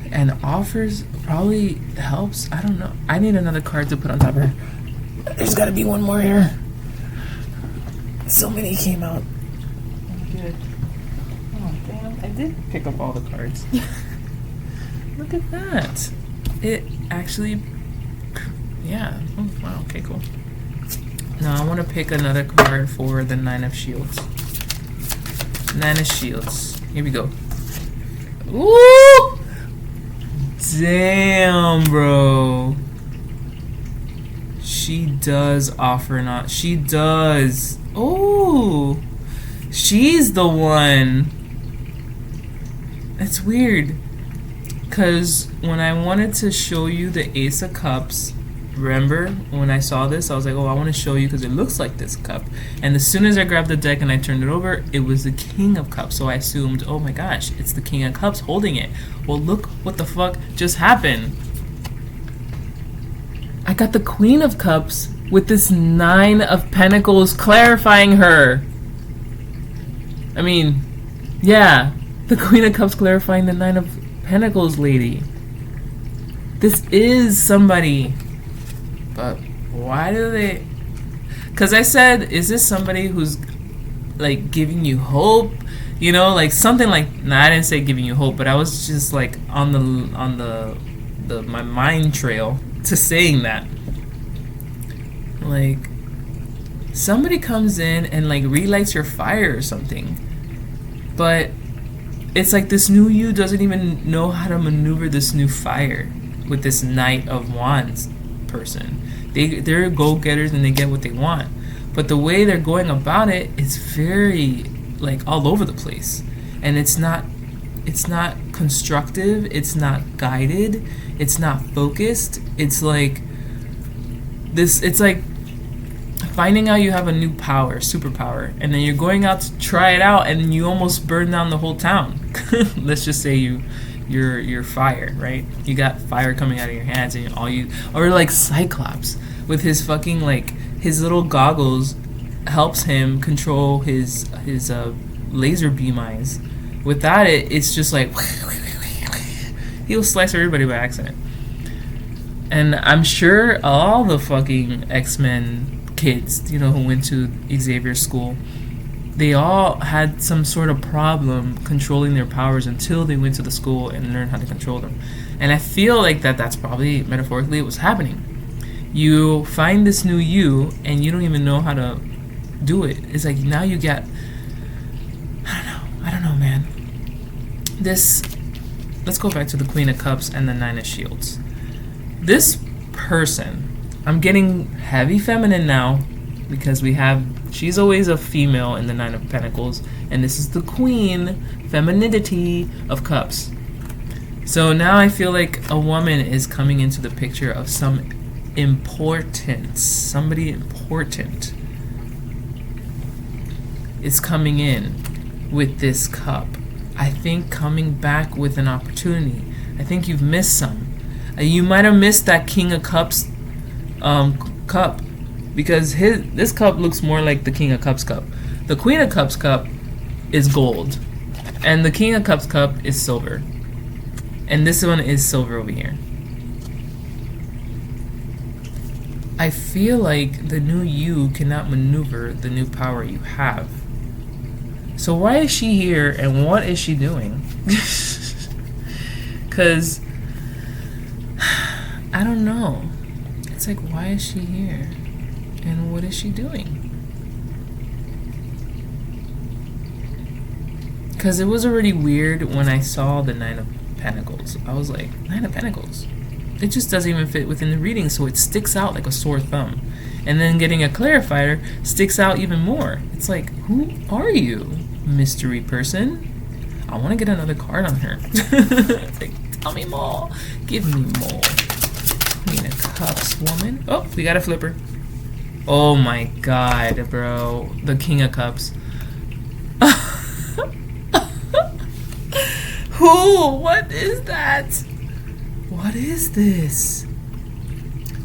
and offers, probably helps, I don't know. I need another card to put on top of her. There's gotta be one more here. So many came out. Good. Oh damn, I did pick up all the cards. Look at that. It actually, yeah. Oh, wow, okay, cool. Now I want to pick another card for the Nine of Shields. Nine of Shields. Here we go. Ooh! Damn, bro. She does offer not. She does. Oh, she's the one. It's weird. Because when I wanted to show you the Ace of Cups, remember when I saw this, I was like, oh, I want to show you because it looks like this cup. And as soon as I grabbed the deck and I turned it over, it was the King of Cups. So I assumed, oh my gosh, it's the King of Cups holding it. Well, look what the fuck just happened. I got the Queen of Cups with this Nine of Pentacles clarifying her. I mean, yeah, the Queen of Cups clarifying the Nine of Pentacles lady. This is somebody. But why do they? Because I said, is this somebody who's like giving you hope? You know, like something like. Nah, I didn't say giving you hope, but I was just like on my mind trail to saying that. Like somebody comes in and like relights your fire or something. But it's like this new you doesn't even know how to maneuver this new fire with this Knight of Wands person. They're go-getters and they get what they want. But the way they're going about it is very like all over the place. And it's not constructive, it's not guided, it's not focused. It's like finding out you have a new power, superpower, and then you're going out to try it out and you almost burn down the whole town. Let's just say you're fire, right? You got fire coming out of your hands and or like Cyclops with his fucking like his little goggles helps him control his laser beam eyes. Without it, it's just like he'll slice everybody by accident. And I'm sure all the fucking X-Men kids, you know, who went to Xavier's school, they all had some sort of problem controlling their powers until they went to the school and learned how to control them. And I feel like that's probably metaphorically what's happening. You find this new you and you don't even know how to do it. It's like now you get, I don't know, man. Let's go back to the Queen of Cups and the Nine of Shields. This person, I'm getting heavy feminine now because she's always a female in the Nine of Pentacles, and this is the Queen, femininity of Cups. So now I feel like a woman is coming into the picture of some importance. Somebody important is coming in with this cup. I think coming back with an opportunity. I think you've missed some. You might have missed that King of Cups cup, because this cup looks more like the King of Cups cup. The Queen of Cups cup is gold, and the King of Cups cup is silver, and this one is silver over here. I feel like the new you cannot maneuver the new power you have. So why is she here and what is she doing? Because I don't know. It's like, why is she here? And what is she doing? Because it was already weird when I saw the Nine of Pentacles. I was like, Nine of Pentacles? It just doesn't even fit within the reading, so it sticks out like a sore thumb. And then getting a clarifier sticks out even more. It's like, who are you, mystery person? I want to get another card on her. Like, tell me more. Give me more. Queen of Cups woman. Oh, we got a flipper. Oh my god, bro. The King of Cups. Who? What is that? What is this?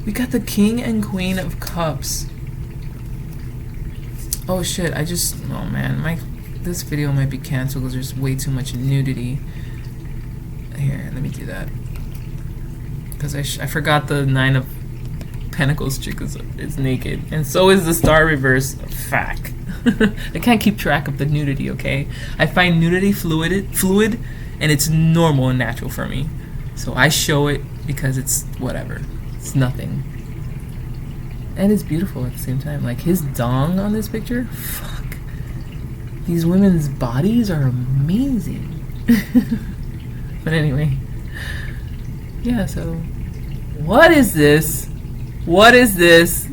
We got the King and Queen of Cups. Oh shit, oh man, this video might be canceled because there's way too much nudity. Here, let me do that. Because I forgot the Nine of Pentacles chick is naked. And so is the Star Reverse. Fact. I can't keep track of the nudity, okay? I find nudity fluid and it's normal and natural for me. So I show it because it's whatever. It's nothing. And it's beautiful at the same time. Like his dong on this picture, fuck. These women's bodies are amazing. But anyway. Yeah, so what is this? What is this?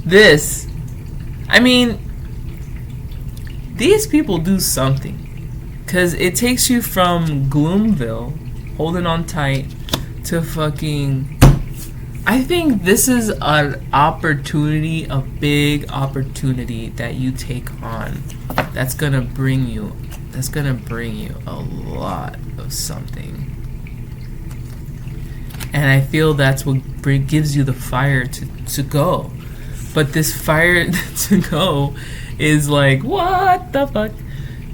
This. I mean, these people do something. Because it takes you from Gloomville, holding on tight, to fucking... I think this is an opportunity, a big opportunity that you take on. That's gonna bring you a lot of something. And I feel that's what gives you the fire to go. But this fire to go is like, what the fuck?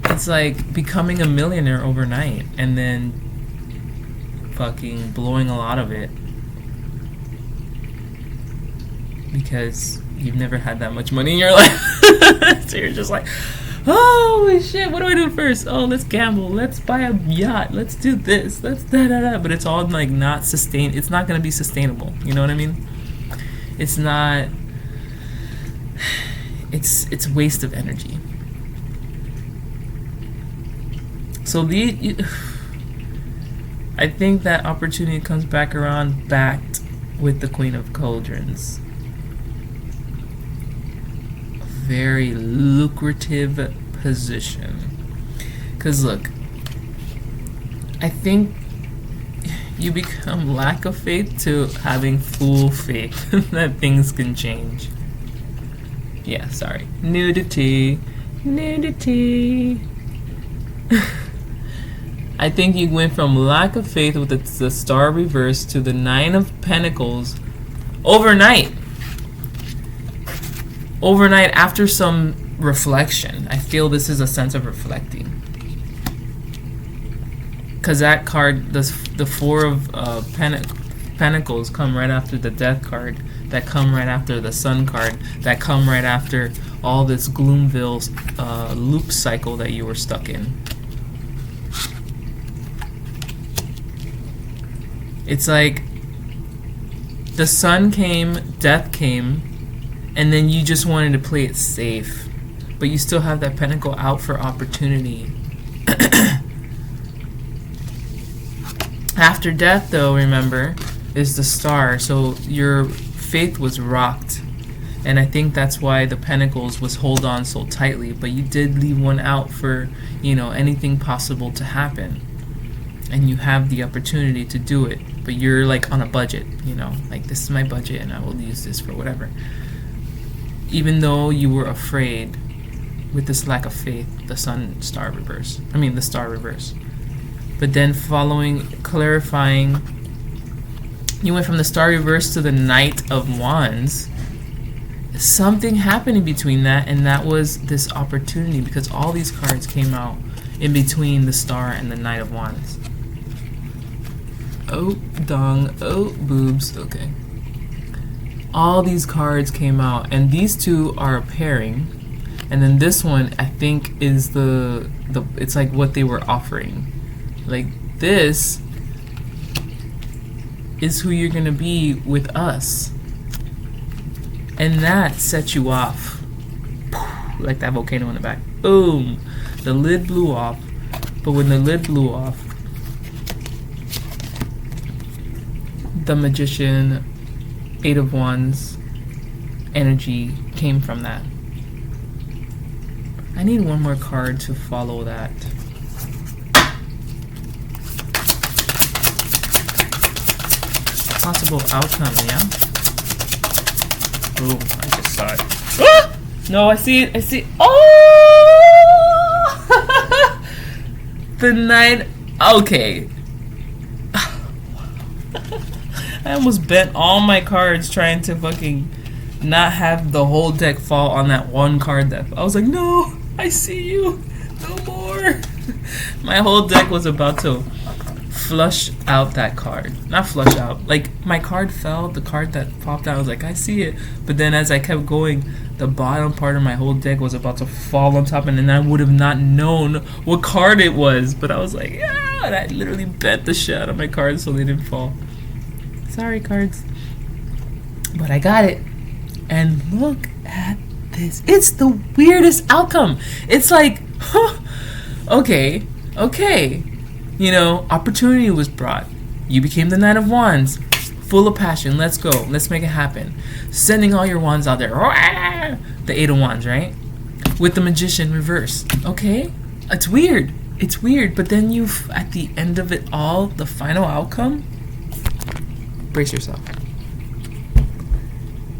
It's like becoming a millionaire overnight and then fucking blowing a lot of it. Because you've never had that much money in your life. So you're just like, oh shit, what do I do first? Oh, let's gamble, let's buy a yacht, let's do this, let's da-da-da. But it's all like not sustained. It's not going to be sustainable. You know what I mean? It's not it's a waste of energy. So I think that opportunity comes back around, backed with the Queen of Cauldrons. A very lucrative position. Because look, I think you become lack of faith to having full faith that things can change. Yeah, sorry. Nudity. I think you went from lack of faith with the star reverse to the 9 of Pentacles overnight. Overnight, after some reflection. I feel this is a sense of reflecting. Because that card, the 4 of Pentacles come right after the Death card, that come right after the Sun card, that come right after all this Gloomville loop cycle that you were stuck in. It's like the Sun came, Death came, and then you just wanted to play it safe, but you still have that Pentacle out for opportunity. After Death, though, remember, is the Star, so your faith was rocked, and I think that's why the Pentacles was hold on so tightly, but you did leave one out for, you know, anything possible to happen, and you have the opportunity to do it, but you're like on a budget, you know, like this is my budget and I will use this for whatever. Even though you were afraid with this lack of faith, the Star reverse. But then clarifying, you went from the Star reverse to the Knight of Wands. Something happened in between that, and that was this opportunity, because all these cards came out in between the Star and the Knight of Wands. Oh, dong. Oh, boobs. Okay. All these cards came out, and these two are a pairing, and then this one I think is the it's like what they were offering. Like, this is who you're gonna be with us, and that sets you off like that volcano in the back. Boom, the lid blew off. But when the lid blew off, the Magician, 8 of Wands energy came from that. I need one more card to follow that. Possible outcome, yeah? Boom, I just saw it. Ah! No, I see it. Oh! The Knight. Okay. I almost bent all my cards trying to fucking not have the whole deck fall on that one card that I was like, no, I see you. No more. My whole deck was about to flush out that card. Not flush out. Like, my card fell, the card that popped out, I was like, I see it. But then as I kept going, the bottom part of my whole deck was about to fall on top, and then I would have not known what card it was. But I was like, yeah, and I literally bent the shit out of my cards so they didn't fall. Sorry, cards. But I got it. And look at this. It's the weirdest outcome. It's like, huh, okay. You know, opportunity was brought. You became the Knight of Wands. Full of passion. Let's go. Let's make it happen. Sending all your wands out there. The 8 of Wands, right? With the Magician reverse. Okay? It's weird. But then at the end of it all, the final outcome, brace yourself.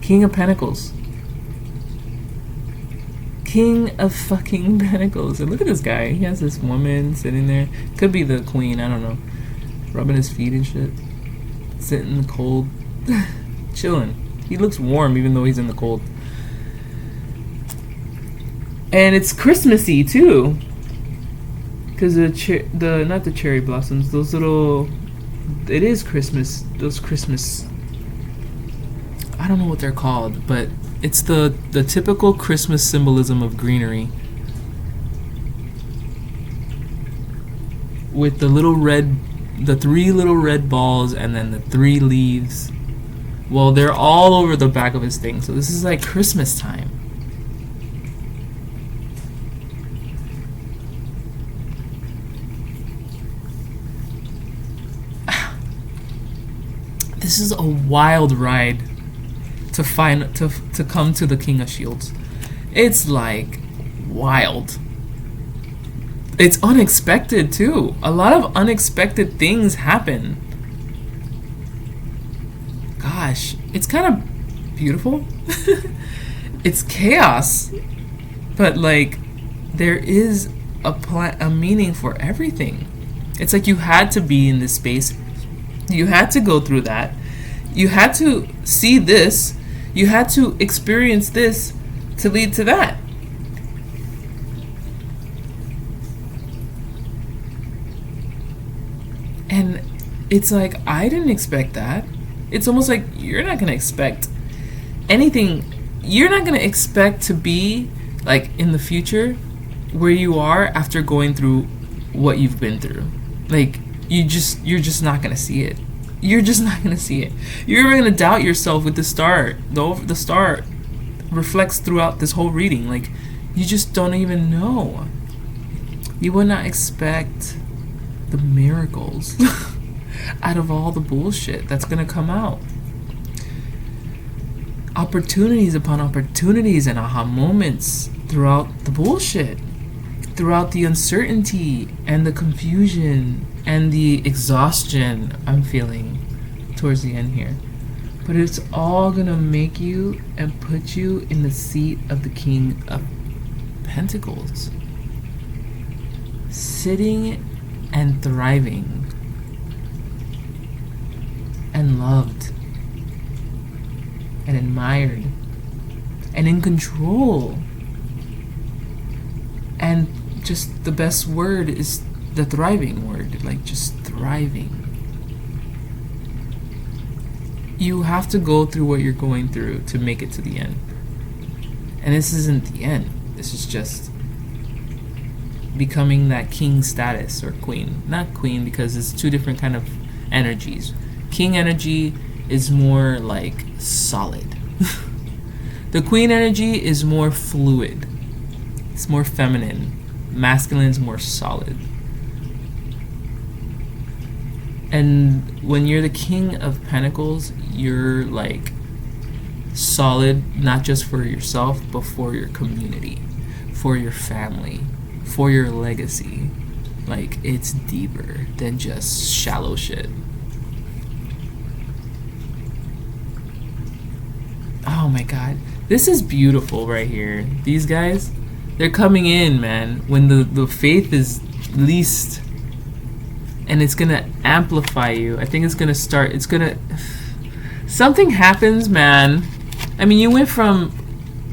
King of Pentacles. King of fucking Pentacles. And look at this guy. He has this woman sitting there. Could be the queen, I don't know. Rubbing his feet and shit. Sitting in the cold. Chilling. He looks warm even though he's in the cold. And it's Christmassy too. Because not the cherry blossoms, those little, it is Christmas, those Christmas, I don't know what they're called, but it's the typical Christmas symbolism of greenery. With the 3 little red balls and then the 3 leaves. Well, they're all over the back of his thing, so this is like Christmas time. This is a wild ride to come to the King of Shields. It's like wild. It's unexpected too. A lot of unexpected things happen. Gosh, it's kind of beautiful. It's chaos, but like there is a meaning for everything. It's like you had to be in this space. You had to go through that. You had to see this. You had to experience this to lead to that. And it's like, I didn't expect that. It's almost like you're not going to expect anything. You're not going to expect to be like in the future where you are after going through what you've been through. Like, you're just not going to see it. You're just not going to see it. You're even going to doubt yourself with the star. The star reflects throughout this whole reading. Like, you just don't even know. You would not expect the miracles out of all the bullshit that's going to come out. Opportunities upon opportunities and aha moments throughout the bullshit, throughout the uncertainty and the confusion and the exhaustion I'm feeling towards the end here. But it's all gonna make you and put you in the seat of the King of Pentacles, sitting and thriving and loved and admired and in control. And just the best word is the thriving word, like just thriving. You have to go through what you're going through to make it to the end. And this isn't the end. This is just becoming that king status or queen. Not queen, because it's two different kind of energies. King energy is more like solid. The queen energy is more fluid. It's more feminine. Masculine is more solid. And when you're the King of Pentacles, you're like solid, not just for yourself, but for your community, for your family, for your legacy. Like, it's deeper than just shallow shit. Oh my god. This is beautiful right here. These guys, they're coming in, man, when the faith is least, and it's gonna amplify you. I think it's gonna start, something happens, man. I mean, you went from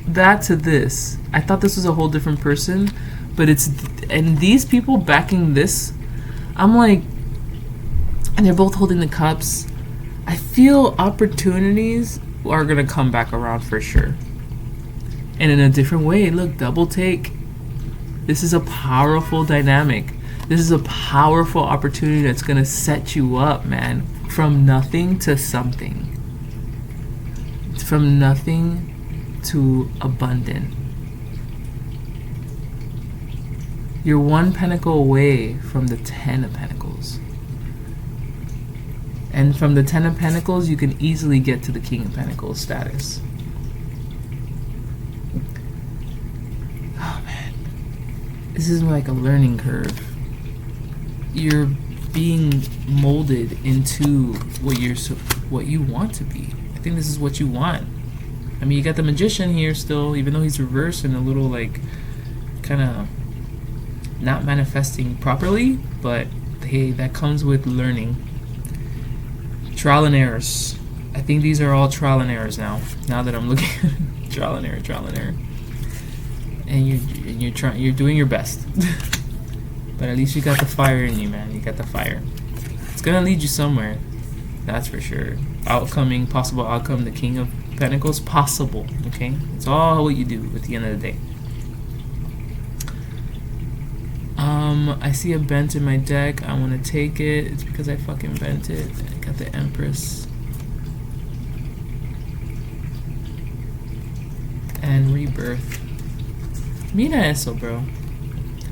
that to this. I thought this was a whole different person, but and these people backing this, I'm like, and they're both holding the cups. I feel opportunities are gonna come back around for sure. And in a different way. Look, double take. This is a powerful dynamic. This is a powerful opportunity that's gonna set you up, man. From nothing to something. From nothing to abundant. You're one pentacle away from the 10 of Pentacles. And from the 10 of Pentacles, you can easily get to the King of Pentacles status. Oh man. This is like a learning curve. You're being molded into what you want to be. I think this is what you want. I mean, you got the Magician here still, even though he's reversed and a little like kind of not manifesting properly, but hey, that comes with learning. Trial and errors. I think these are all trial and errors now. Now that I'm looking at it. Trial and error. And you're doing your best. But at least you got the fire in you, man. You got the fire. It's gonna lead you somewhere. That's for sure. Possible outcome, the King of Pentacles, possible. Okay? It's all what you do at the end of the day. I see a bent in my deck. I want to take it. It's because I fucking bent it. I got the Empress. And Rebirth. Mira eso, bro.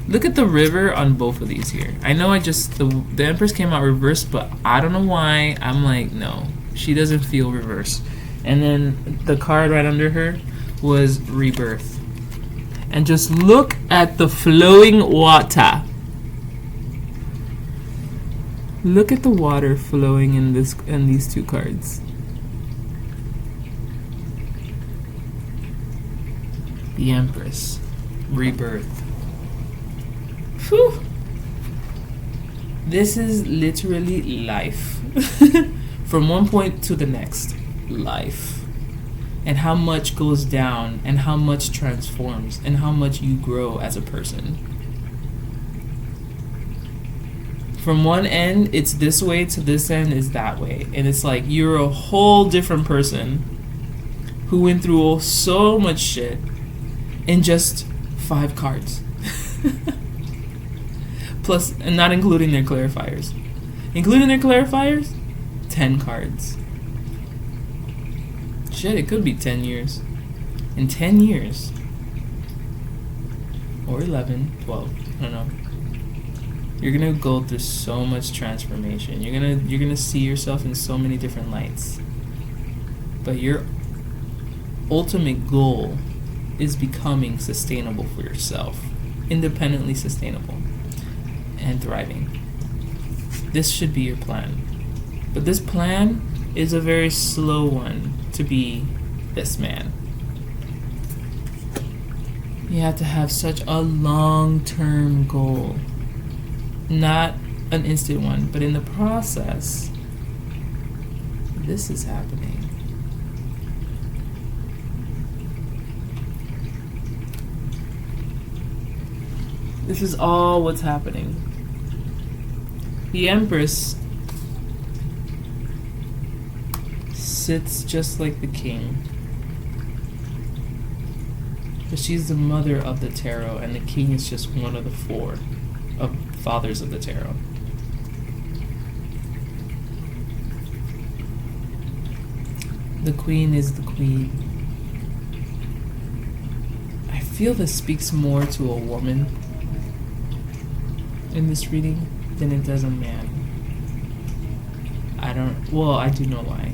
Look at the river on both of these here. I know the Empress came out reversed, but I don't know why. I'm like, no. She doesn't feel reverse. And then the card right under her was rebirth. And just look at the flowing water. Look at the water flowing in these two cards. The Empress. Rebirth. Whew. This is literally life. From one point to the next. Life. And how much goes down, and how much transforms, and how much you grow as a person. From one end, it's this way, to this end is that way. And it's like you're a whole different person who went through so much shit in just 5 cards. Plus, and not including their clarifiers. Including their clarifiers, 10 cards. Shit, it could be 10 years. In 10 years. Or 11, 12, I don't know. You're gonna go through so much transformation. You're gonna see yourself in so many different lights. But your ultimate goal is becoming sustainable for yourself. Independently sustainable. And thriving. This should be your plan. But this plan is a very slow one to be this man. You have to have such a long-term goal. Not an instant one, but in the process, this is happening. This is all what's happening. The Empress sits just like the king. But she's the mother of the tarot, and the king is just one of the 4 of fathers of the tarot. The queen is the queen. I feel this speaks more to a woman in this reading than it does a man. I do know why.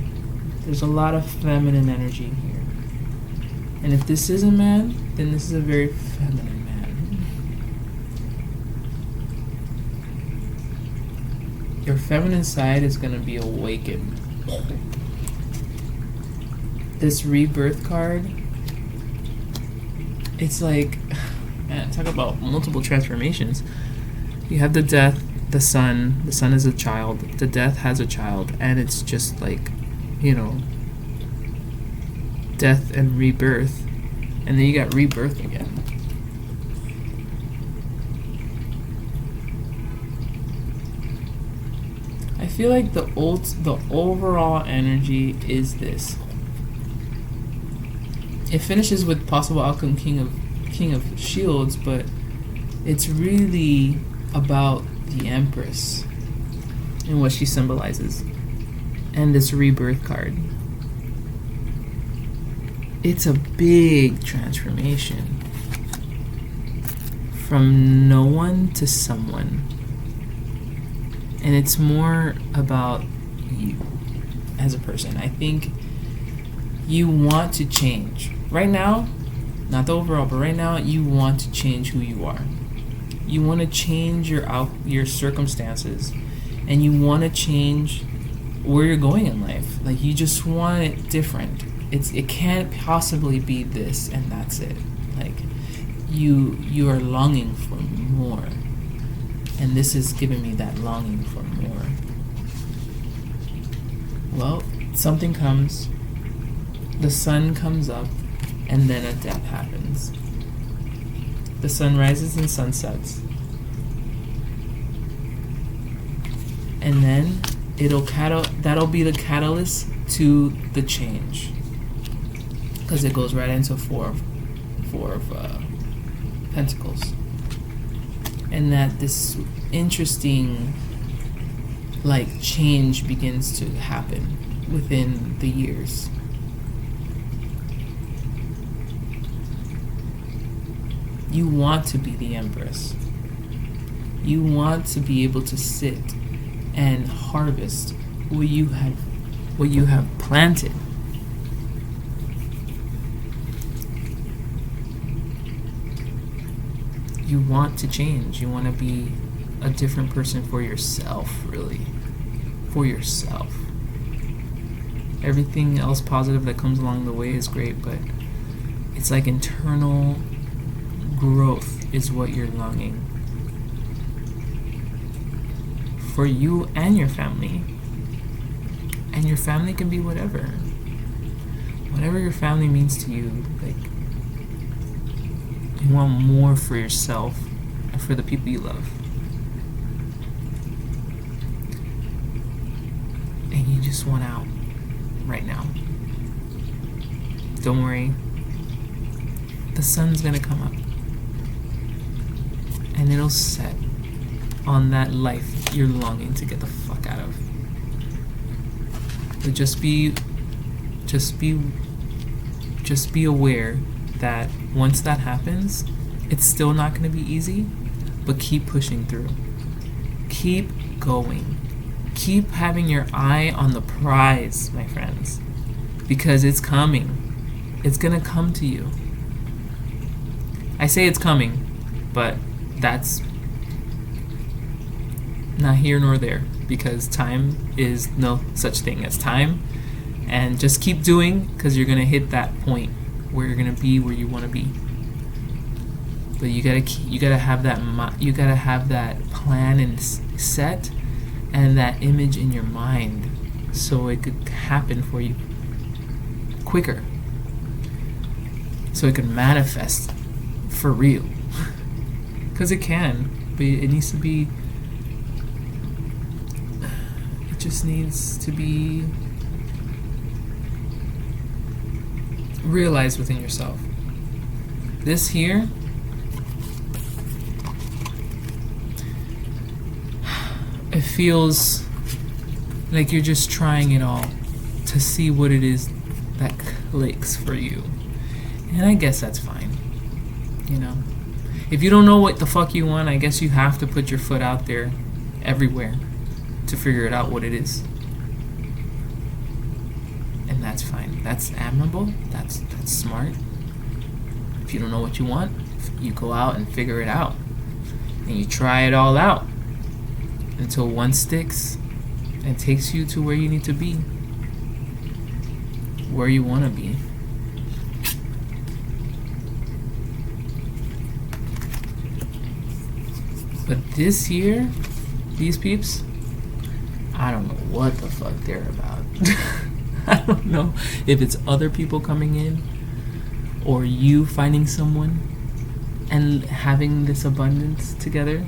There's a lot of feminine energy here. And if this is a man, then this is a very feminine man. Your feminine side is going to be awakened. This rebirth card, it's like, man, talk about multiple transformations. You have the death, the sun is a child, the death has a child, and it's just like, you know, death and rebirth, and then you got rebirth again. I feel like the overall energy is this. It finishes with possible outcome King of Shields, but it's really about the Empress and what she symbolizes, and this rebirth card. It's a big transformation from no one to someone, and it's more about you as a person. I think you want to change right now, not the overall, but right now you want to change who you are. You want to change your circumstances, and you want to change where you're going in life. Like, you just want it different. It can't possibly be this and that's it. Like, you are longing for more, and this is giving me that longing for more. Well, something comes, the sun comes up, and then a death happens. The sun rises and sunsets. And then that'll be the catalyst to the change. Because it goes right into four of Pentacles. And that this interesting change begins to happen within the years. You want to be the Empress. You want to be able to sit and harvest what you what you have planted. You want to change. You want to be a different person for yourself, really. For yourself. Everything else positive that comes along the way is great, but it's like internal growth is what you're longing for, you and your family. And your family can be whatever your family means to you. Like, you want more for yourself and for the people you love, and you just want out right now. Don't worry, the sun's gonna come up and it'll set on that life you're longing to get the fuck out of. But just be aware that once that happens, it's still not going to be easy, but keep pushing through. Keep going. Keep having your eye on the prize, my friends, because it's coming. It's going to come to you. I say it's coming, but that's not here nor there, because time is no such thing as time. And just keep doing, because you're going to hit that point where you're going to be where you want to be. But you gotta have that plan and set, and that image in your mind, so it could happen for you quicker, so it could manifest for real. Because it can, but it needs to be. It just needs to be realized within yourself. This here, it feels like you're just trying it all to see what it is that clicks for you. And I guess that's fine. You know? If you don't know what the fuck you want, I guess you have to put your foot out there everywhere to figure it out what it is. And that's fine. That's admirable. That's smart. If you don't know what you want, you go out and figure it out. And you try it all out until one sticks and takes you to where you need to be, where you want to be. But this year, these peeps, I don't know what the fuck they're about. I don't know if it's other people coming in or you finding someone and having this abundance together.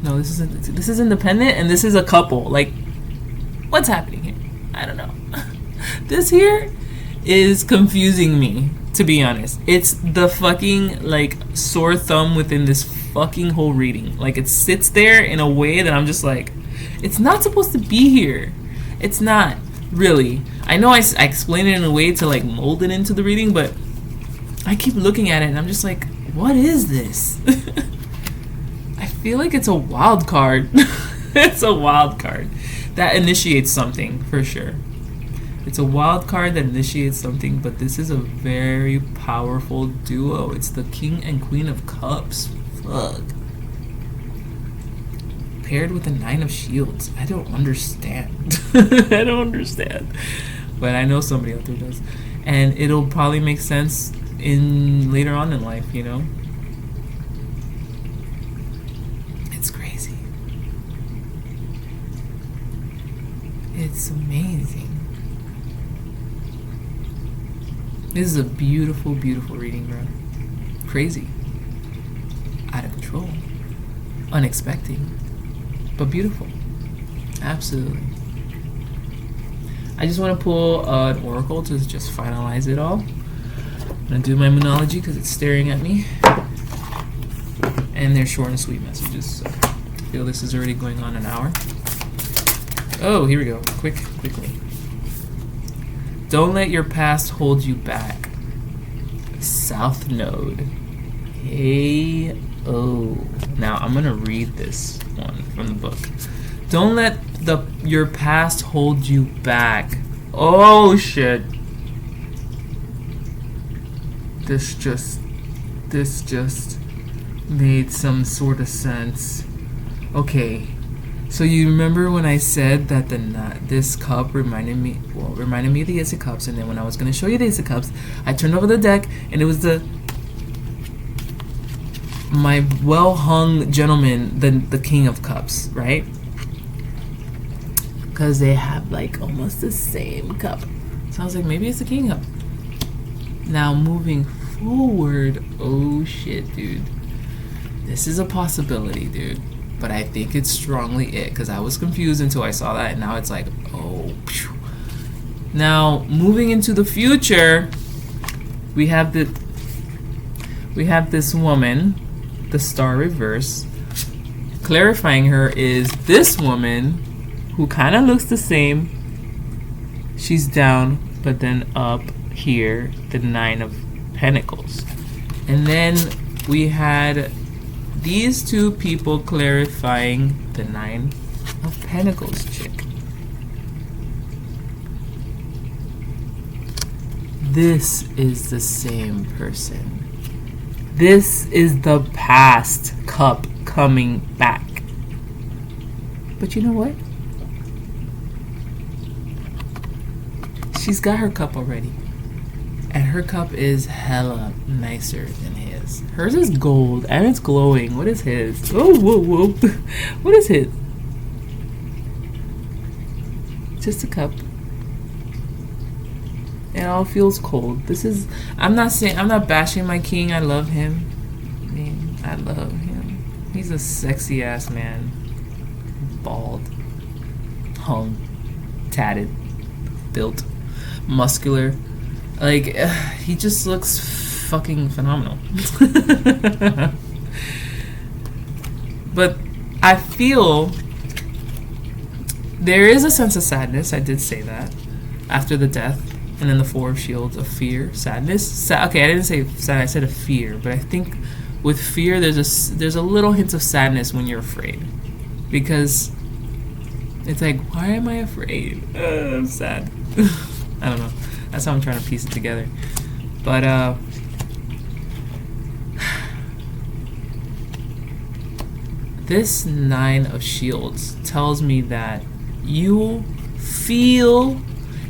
No, this is independent, and this is a couple. Like, what's happening here? I don't know. This here is confusing me, to be honest. It's the fucking, like, sore thumb within this fucking whole reading. Like, it sits there in a way that I'm just like, it's not supposed to be here. It's not, really. I know I explain it in a way to, like, mold it into the reading, but I keep looking at it and I'm just like, what is this? I feel like it's a wild card. It's a wild card that initiates something, for sure. It's a wild card that initiates something, but this is a very powerful duo. It's the King and Queen of Cups. Fuck. Paired with the Nine of Shields. I don't understand. I don't understand. But I know somebody out there does. And it'll probably make sense in later on in life, you know? It's crazy. It's amazing. This is a beautiful, beautiful reading, bro. Crazy. Out of control. Unexpected. But beautiful. Absolutely. I just want to pull an oracle to just finalize it all. I'm going to do my monology because it's staring at me. And they're short and sweet messages. So I feel this is already going on an hour. Oh, here we go. Quickly. Don't let your past hold you back. South Node. Hey, oh. Now I'm gonna read this one from the book. Don't let your past hold you back. Oh shit. This just made some sort of sense. Okay. So you remember when I said that this cup reminded me of the Ace of Cups, and then when I was going to show you the Ace of Cups, I turned over the deck and it was my well-hung gentleman, the King of Cups, right? Because they have like almost the same cup. So I was like, maybe it's the King Cup. Now moving forward, oh shit, dude. This is a possibility, dude. But I think it's strongly it, because I was confused until I saw that, and now it's like, oh. Phew. Now moving into the future, we have this woman, the star reverse. Clarifying her is this woman who kind of looks the same. She's down, but then up here, the 9 of Pentacles. And then we had these two people clarifying the 9 of Pentacles chick. This is the same person. This is the past cup coming back. But you know what? She's got her cup already. And her cup is hella nicer than his. Hers is gold and it's glowing. What is his? Oh, whoa, whoa. What is his? Just a cup. It all feels cold. I'm not bashing my king. I love him. I mean, I love him. He's a sexy ass man. Bald. Hung. Tatted. Built. Muscular. Like, he just looks fucking phenomenal. But I feel there is a sense of sadness. I did say that. After the death. And then the 4 of Shields of fear, sadness. Okay, I didn't say sad. I said a fear. But I think with fear, there's a little hint of sadness when you're afraid. Because it's like, why am I afraid? I'm sad. I don't know. That's how I'm trying to piece it together. But this 9 of Shields tells me that you feel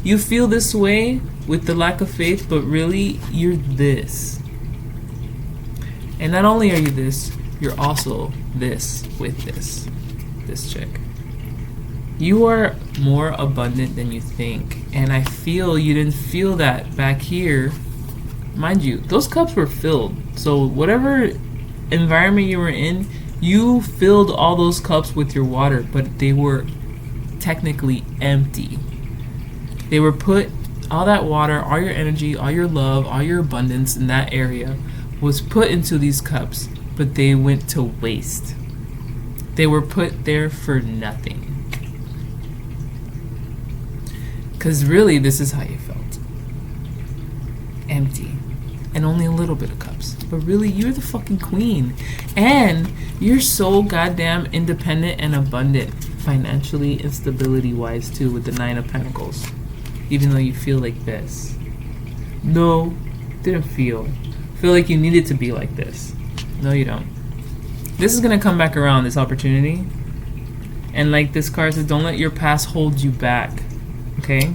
this way with the lack of faith, but really you're this. And not only are you this, you're also this with this chick. You are more abundant than you think. And I feel you didn't feel that back here. Mind you, those cups were filled. So whatever environment you were in, you filled all those cups with your water, but they were technically empty. They were put, all that water, all your energy, all your love, all your abundance in that area was put into these cups, but they went to waste. They were put there for nothing. Because really, this is how you felt. Empty. And only a little bit of cups. But really, you're the fucking queen. And you're so goddamn independent and abundant. Financially and stability-wise, too, with the 9 of Pentacles. Even though you feel like this. No, didn't feel. Feel like you needed to be like this. No, you don't. This is going to come back around, this opportunity. And like this card says, don't let your past hold you back. Okay?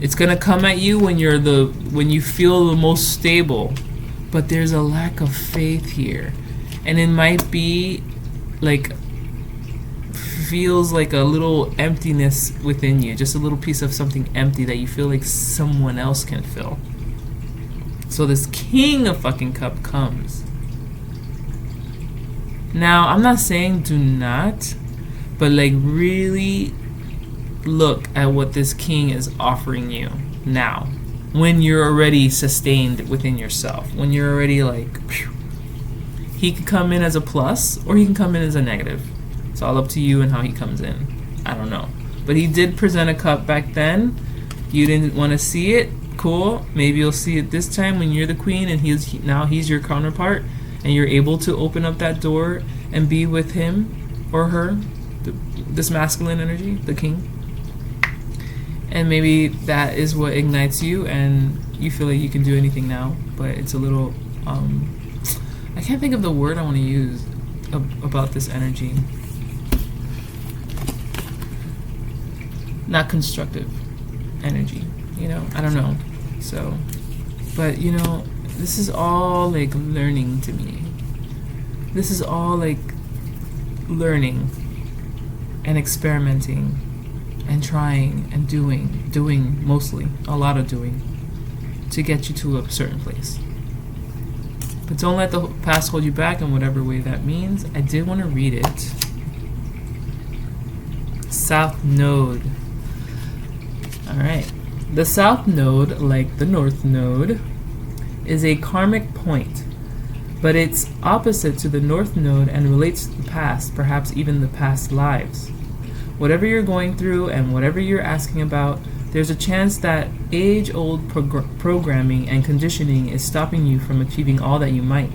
It's gonna come at you when you feel the most stable, but there's a lack of faith here, and it might be like feels like a little emptiness within you, just a little piece of something empty that you feel like someone else can fill. So this King of fucking Cup comes. Now I'm not saying do not, but like really look at what this king is offering you now, when you're already sustained within yourself, when you're already like, phew. He can come in as a plus or he can come in as a negative. It's all up to you and how he comes in. I don't know, but he did present a cup back then. You didn't want to see it. Cool, maybe you'll see it this time when you're the queen and he's your counterpart, and you're able to open up that door and be with him or her, this masculine energy, the king. And maybe that is what ignites you and you feel like you can do anything now, but it's a little I can't think of the word I want to use about this energy. Not constructive energy, you know? I don't know. So, but you know, this is all like learning to me. This is all like learning and experimenting and trying and doing mostly, a lot of doing to get you to a certain place. But don't let the past hold you back in whatever way that means. I did want to read it. South Node. Alright. The South Node, like the North Node, is a karmic point, but it's opposite to the North Node and relates to the past, perhaps even the past lives. Whatever you're going through and whatever you're asking about, there's a chance that age-old programming and conditioning is stopping you from achieving all that you might.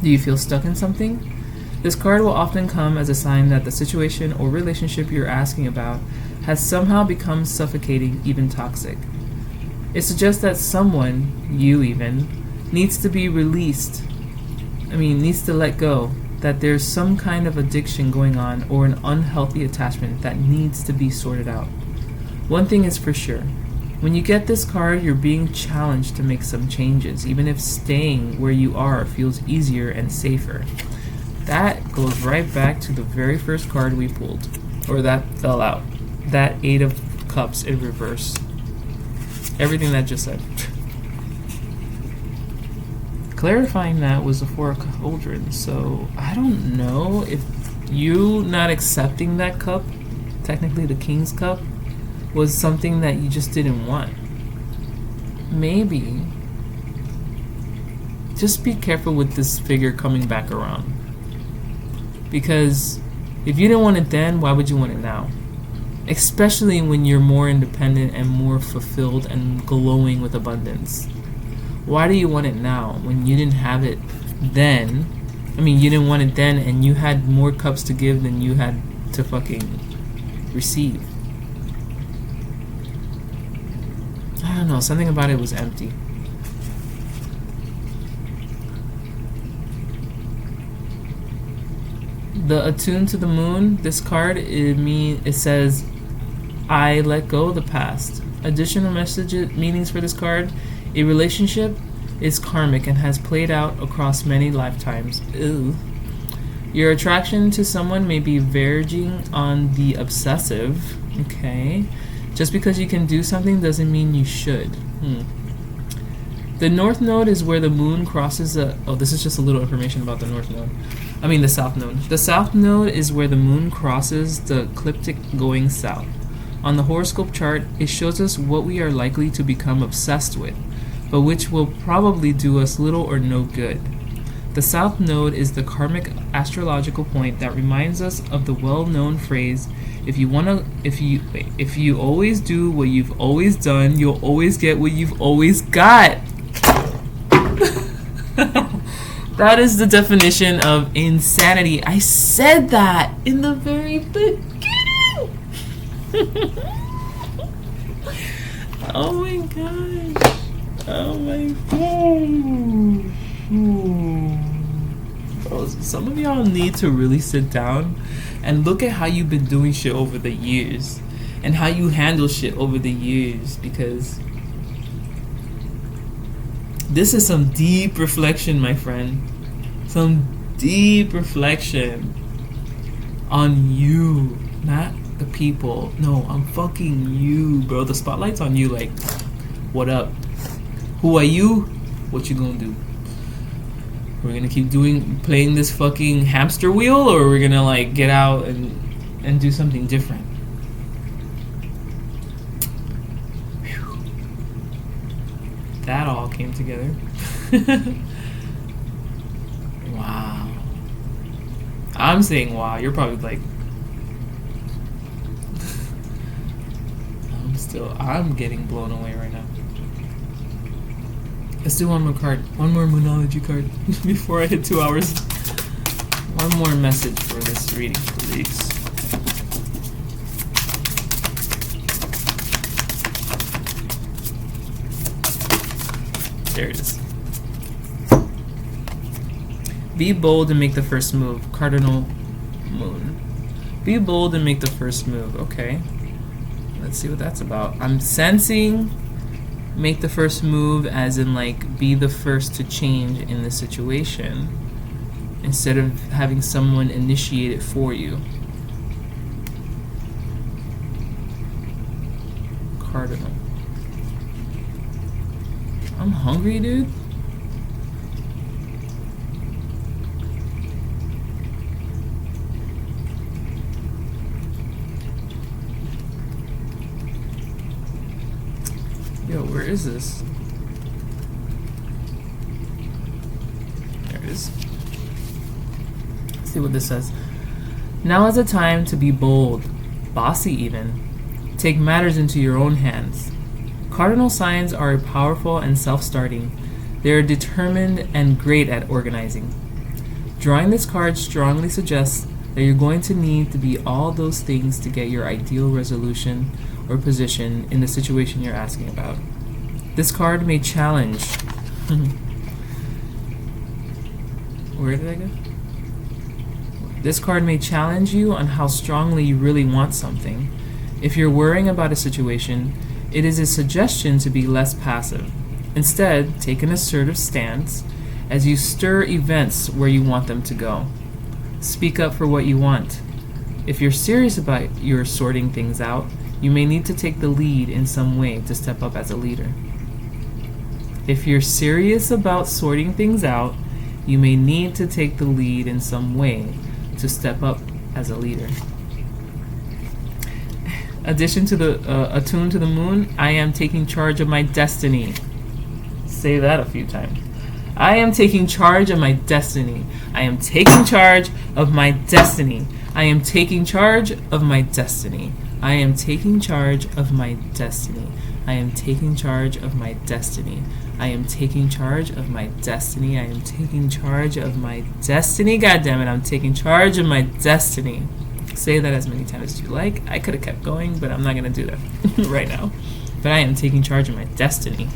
Do you feel stuck in something? This card will often come as a sign that the situation or relationship you're asking about has somehow become suffocating, even toxic. It suggests that someone, you even, needs to be released. Needs to let go. That there's some kind of addiction going on or an unhealthy attachment that needs to be sorted out. One thing is for sure. When you get this card, you're being challenged to make some changes, even if staying where you are feels easier and safer. That goes right back to the very first card we pulled, or that fell out. That 8 of Cups in reverse. Everything that just said. Clarifying that was the 4 of Cauldrons, so I don't know if you not accepting that cup, technically the King's Cup, was something that you just didn't want. Maybe. Just be careful with this figure coming back around. Because if you didn't want it then, why would you want it now? Especially when you're more independent and more fulfilled and glowing with abundance. Why do you want it now when you didn't have it then? You didn't want it then and you had more cups to give than you had to fucking receive. I don't know, something about it was empty. The Attuned to the Moon, this card, it says, I let go of the past. Additional meanings for this card: a relationship is karmic and has played out across many lifetimes. Ew. Your attraction to someone may be verging on the obsessive. Okay. Just because you can do something doesn't mean you should. The North Node is where the moon crosses this is just a little information about the North Node. The South Node. The South Node is where the moon crosses the ecliptic going south. On the horoscope chart, it shows us what we are likely to become obsessed with, but which will probably do us little or no good. The South Node is the karmic astrological point that reminds us of the well-known phrase, if you always do what you've always done, you'll always get what you've always got. That is the definition of insanity. I said that in the very beginning. Oh my gosh. Oh my gosh. Bro, some of y'all need to really sit down and look at how you've been doing shit over the years and how you handle shit over the years, because this is some deep reflection, my friend. Some deep reflection on you, not the people. No, I'm fucking you, bro. The spotlight's on you. Like, what up? Who are you? What you gonna do? We're gonna keep playing this fucking hamster wheel, or we're gonna like get out and do something different? Whew. That all came together. Wow. I'm saying wow. You're probably like, I'm getting blown away right now. Let's do one more card. One more Moonology card before I hit 2 hours. One more message for this reading, please. There it is. Be bold and make the first move. Cardinal Moon. Be bold and make the first move. Okay. Let's see what that's about. I'm sensing make the first move as in like be the first to change in the situation instead of having someone initiate it for you. Cardinal. I'm hungry, dude. Yo, where is this? There it is. Let's see what this says. Now is the time to be bold, bossy even. Take matters into your own hands. Cardinal signs are powerful and self-starting. They are determined and great at organizing. Drawing this card strongly suggests that you're going to need to be all those things to get your ideal resolution or position in the situation you're asking about. This card may challenge. Where did I go? This card may challenge you on how strongly you really want something. If you're worrying about a situation, it is a suggestion to be less passive. Instead, take an assertive stance as you stir events where you want them to go. Speak up for what you want. If you're serious about your sorting things out, you may need to take the lead in some way to step up as a leader. If you're serious about sorting things out, you may need to take the lead in some way to step up as a leader. Addition to the attuned to the moon, I am taking charge of my destiny. Say that a few times. I am taking charge of my destiny. I am taking charge of my destiny. I am taking charge of my destiny. I am taking charge of my destiny. I am taking charge of my destiny. I am taking charge of my destiny. I am taking charge of my destiny. God damn it, I'm taking charge of my destiny. Say that as many times as you like. I could have kept going, but I'm not going to do that right now. But I am taking charge of my destiny.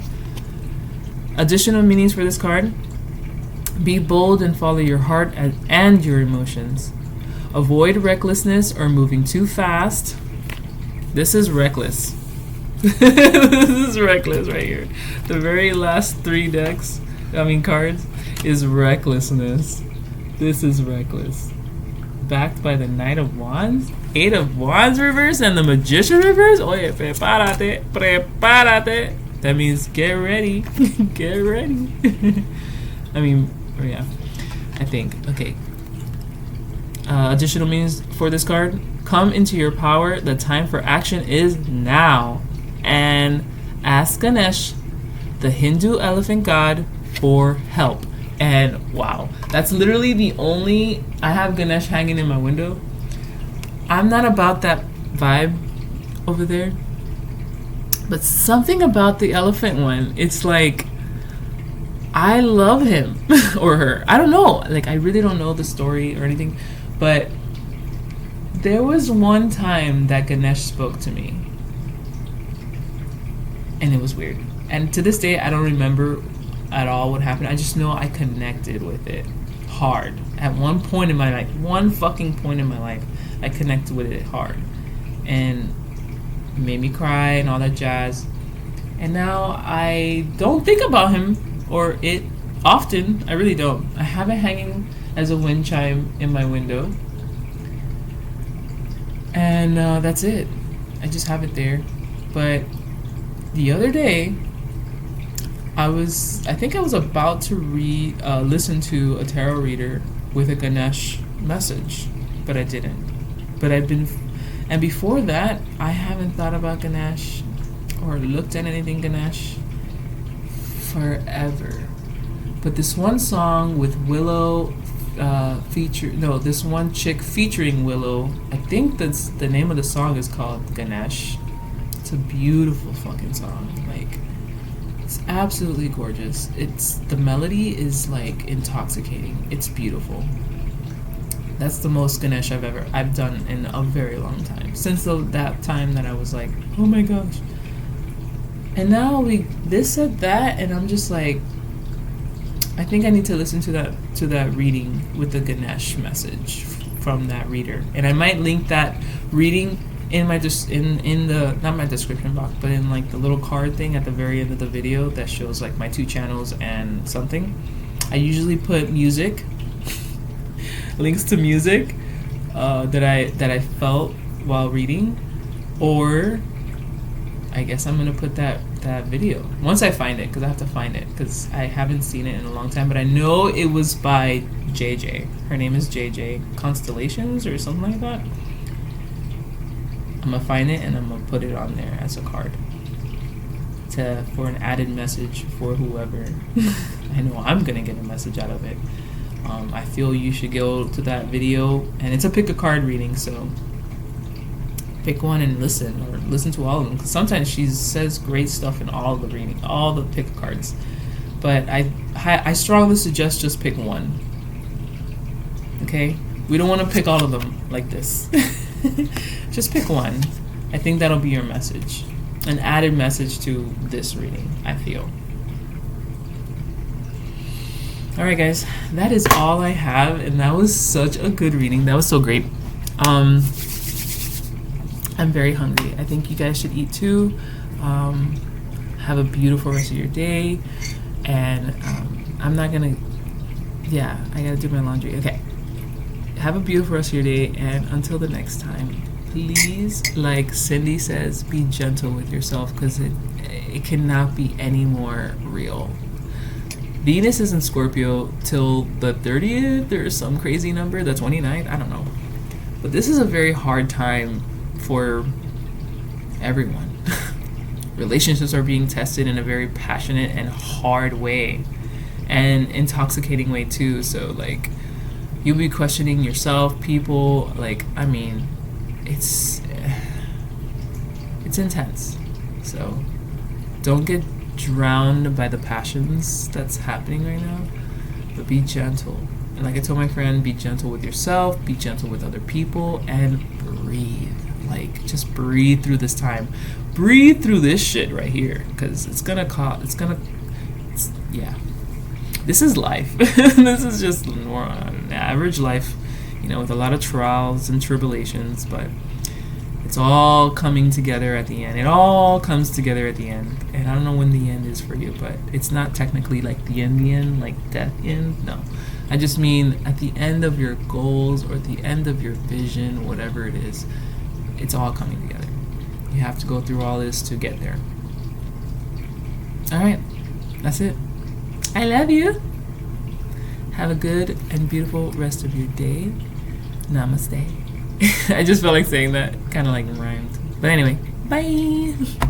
Additional meanings for this card. Be bold and follow your heart and your emotions. Avoid recklessness or moving too fast. This is reckless. This is reckless right here. The very last three cards, is recklessness. This is reckless. Backed by the Knight of Wands, Eight of Wands reverse, and the Magician reverse. Oye, prepárate, prepárate. That means get ready. Get ready. I think. Okay. Additional meanings for this card. Come into your power. The time for action is now. And ask Ganesh, the Hindu elephant god, for help. And wow, that's literally the only... I have Ganesh hanging in my window. I'm not about that vibe over there. But something about the elephant one, it's like... I love him. Or her. I don't know. Like, I really don't know the story or anything. But there was one time that Ganesh spoke to me. And it was weird. And to this day, I don't remember at all what happened. I just know I connected with it hard. At one point in my life, one fucking point in my life, I connected with it hard. And it made me cry and all that jazz. And now I don't think about him or it often. I really don't. I have it hanging as a wind chime in my window. And that's it. I just have it there. But the other day, I think I was about to listen to a tarot reader with a Ganesh message, but I didn't. And before that, I haven't thought about Ganesh or looked at anything Ganesh forever. But this one song with Willow this one chick featuring Willow, I think that's the name of the song is called Ganesh. It's a beautiful fucking song. Like, it's absolutely gorgeous. The melody is like intoxicating. It's beautiful. That's the most Ganesh I've done in a very long time. Since that time that I was like, oh my gosh. And now this said that, and I'm just like, I think I need to listen to that reading with the Ganesh message from that reader, and I might link that reading in my in the, not my description box, but in like the little card thing at the very end of the video that shows like my 2 channels and something. I usually put music, links to music that I felt while reading, or I guess I'm gonna put that video once I find it, because I have to find it because I haven't seen it in a long time, but I know it was by JJ. Her name is JJ Constellations or something like that. I'm gonna find it and I'm gonna put it on there as a card for an added message for whoever. I know I'm gonna get a message out of it. I feel you should go to that video, and it's a pick a card reading, so pick one and listen, or listen to all of them, because sometimes she says great stuff in all the reading, all the pick a cards. But I strongly suggest just pick one. Okay, we don't want to pick all of them like this. Just pick one. I think that'll be your message, an added message to this reading, I feel. Alright guys, that is all I have, and that was such a good reading. That was so great. I'm very hungry. I think you guys should eat too. Have a beautiful rest of your day, and I'm not gonna, yeah, I gotta do my laundry. Okay, have a beautiful rest of your day, and until the next time, please, like Cindy says, be gentle with yourself, because it cannot be any more real. Venus is in Scorpio till the 30th or some crazy number, the 29th, I don't know. But this is a very hard time for everyone. Relationships are being tested in a very passionate and hard way, and intoxicating way too. So like, you'll be questioning yourself, people, like, I mean, it's intense. So don't get drowned by the passions that's happening right now, but be gentle. And like I told my friend, be gentle with yourself, be gentle with other people, and breathe. Like, just breathe through this time. Breathe through this shit right here, because yeah. This is life. This is just more an average life, you know, with a lot of trials and tribulations, but it's all coming together at the end. It all comes together at the end. And I don't know when the end is for you, but it's not technically like the end, like death end. No. I just mean at the end of your goals, or at the end of your vision, whatever it is, it's all coming together. You have to go through all this to get there. Alright, that's it. I love you. Have a good and beautiful rest of your day. Namaste. I just felt like saying that, kind of like rhymed. But anyway, bye.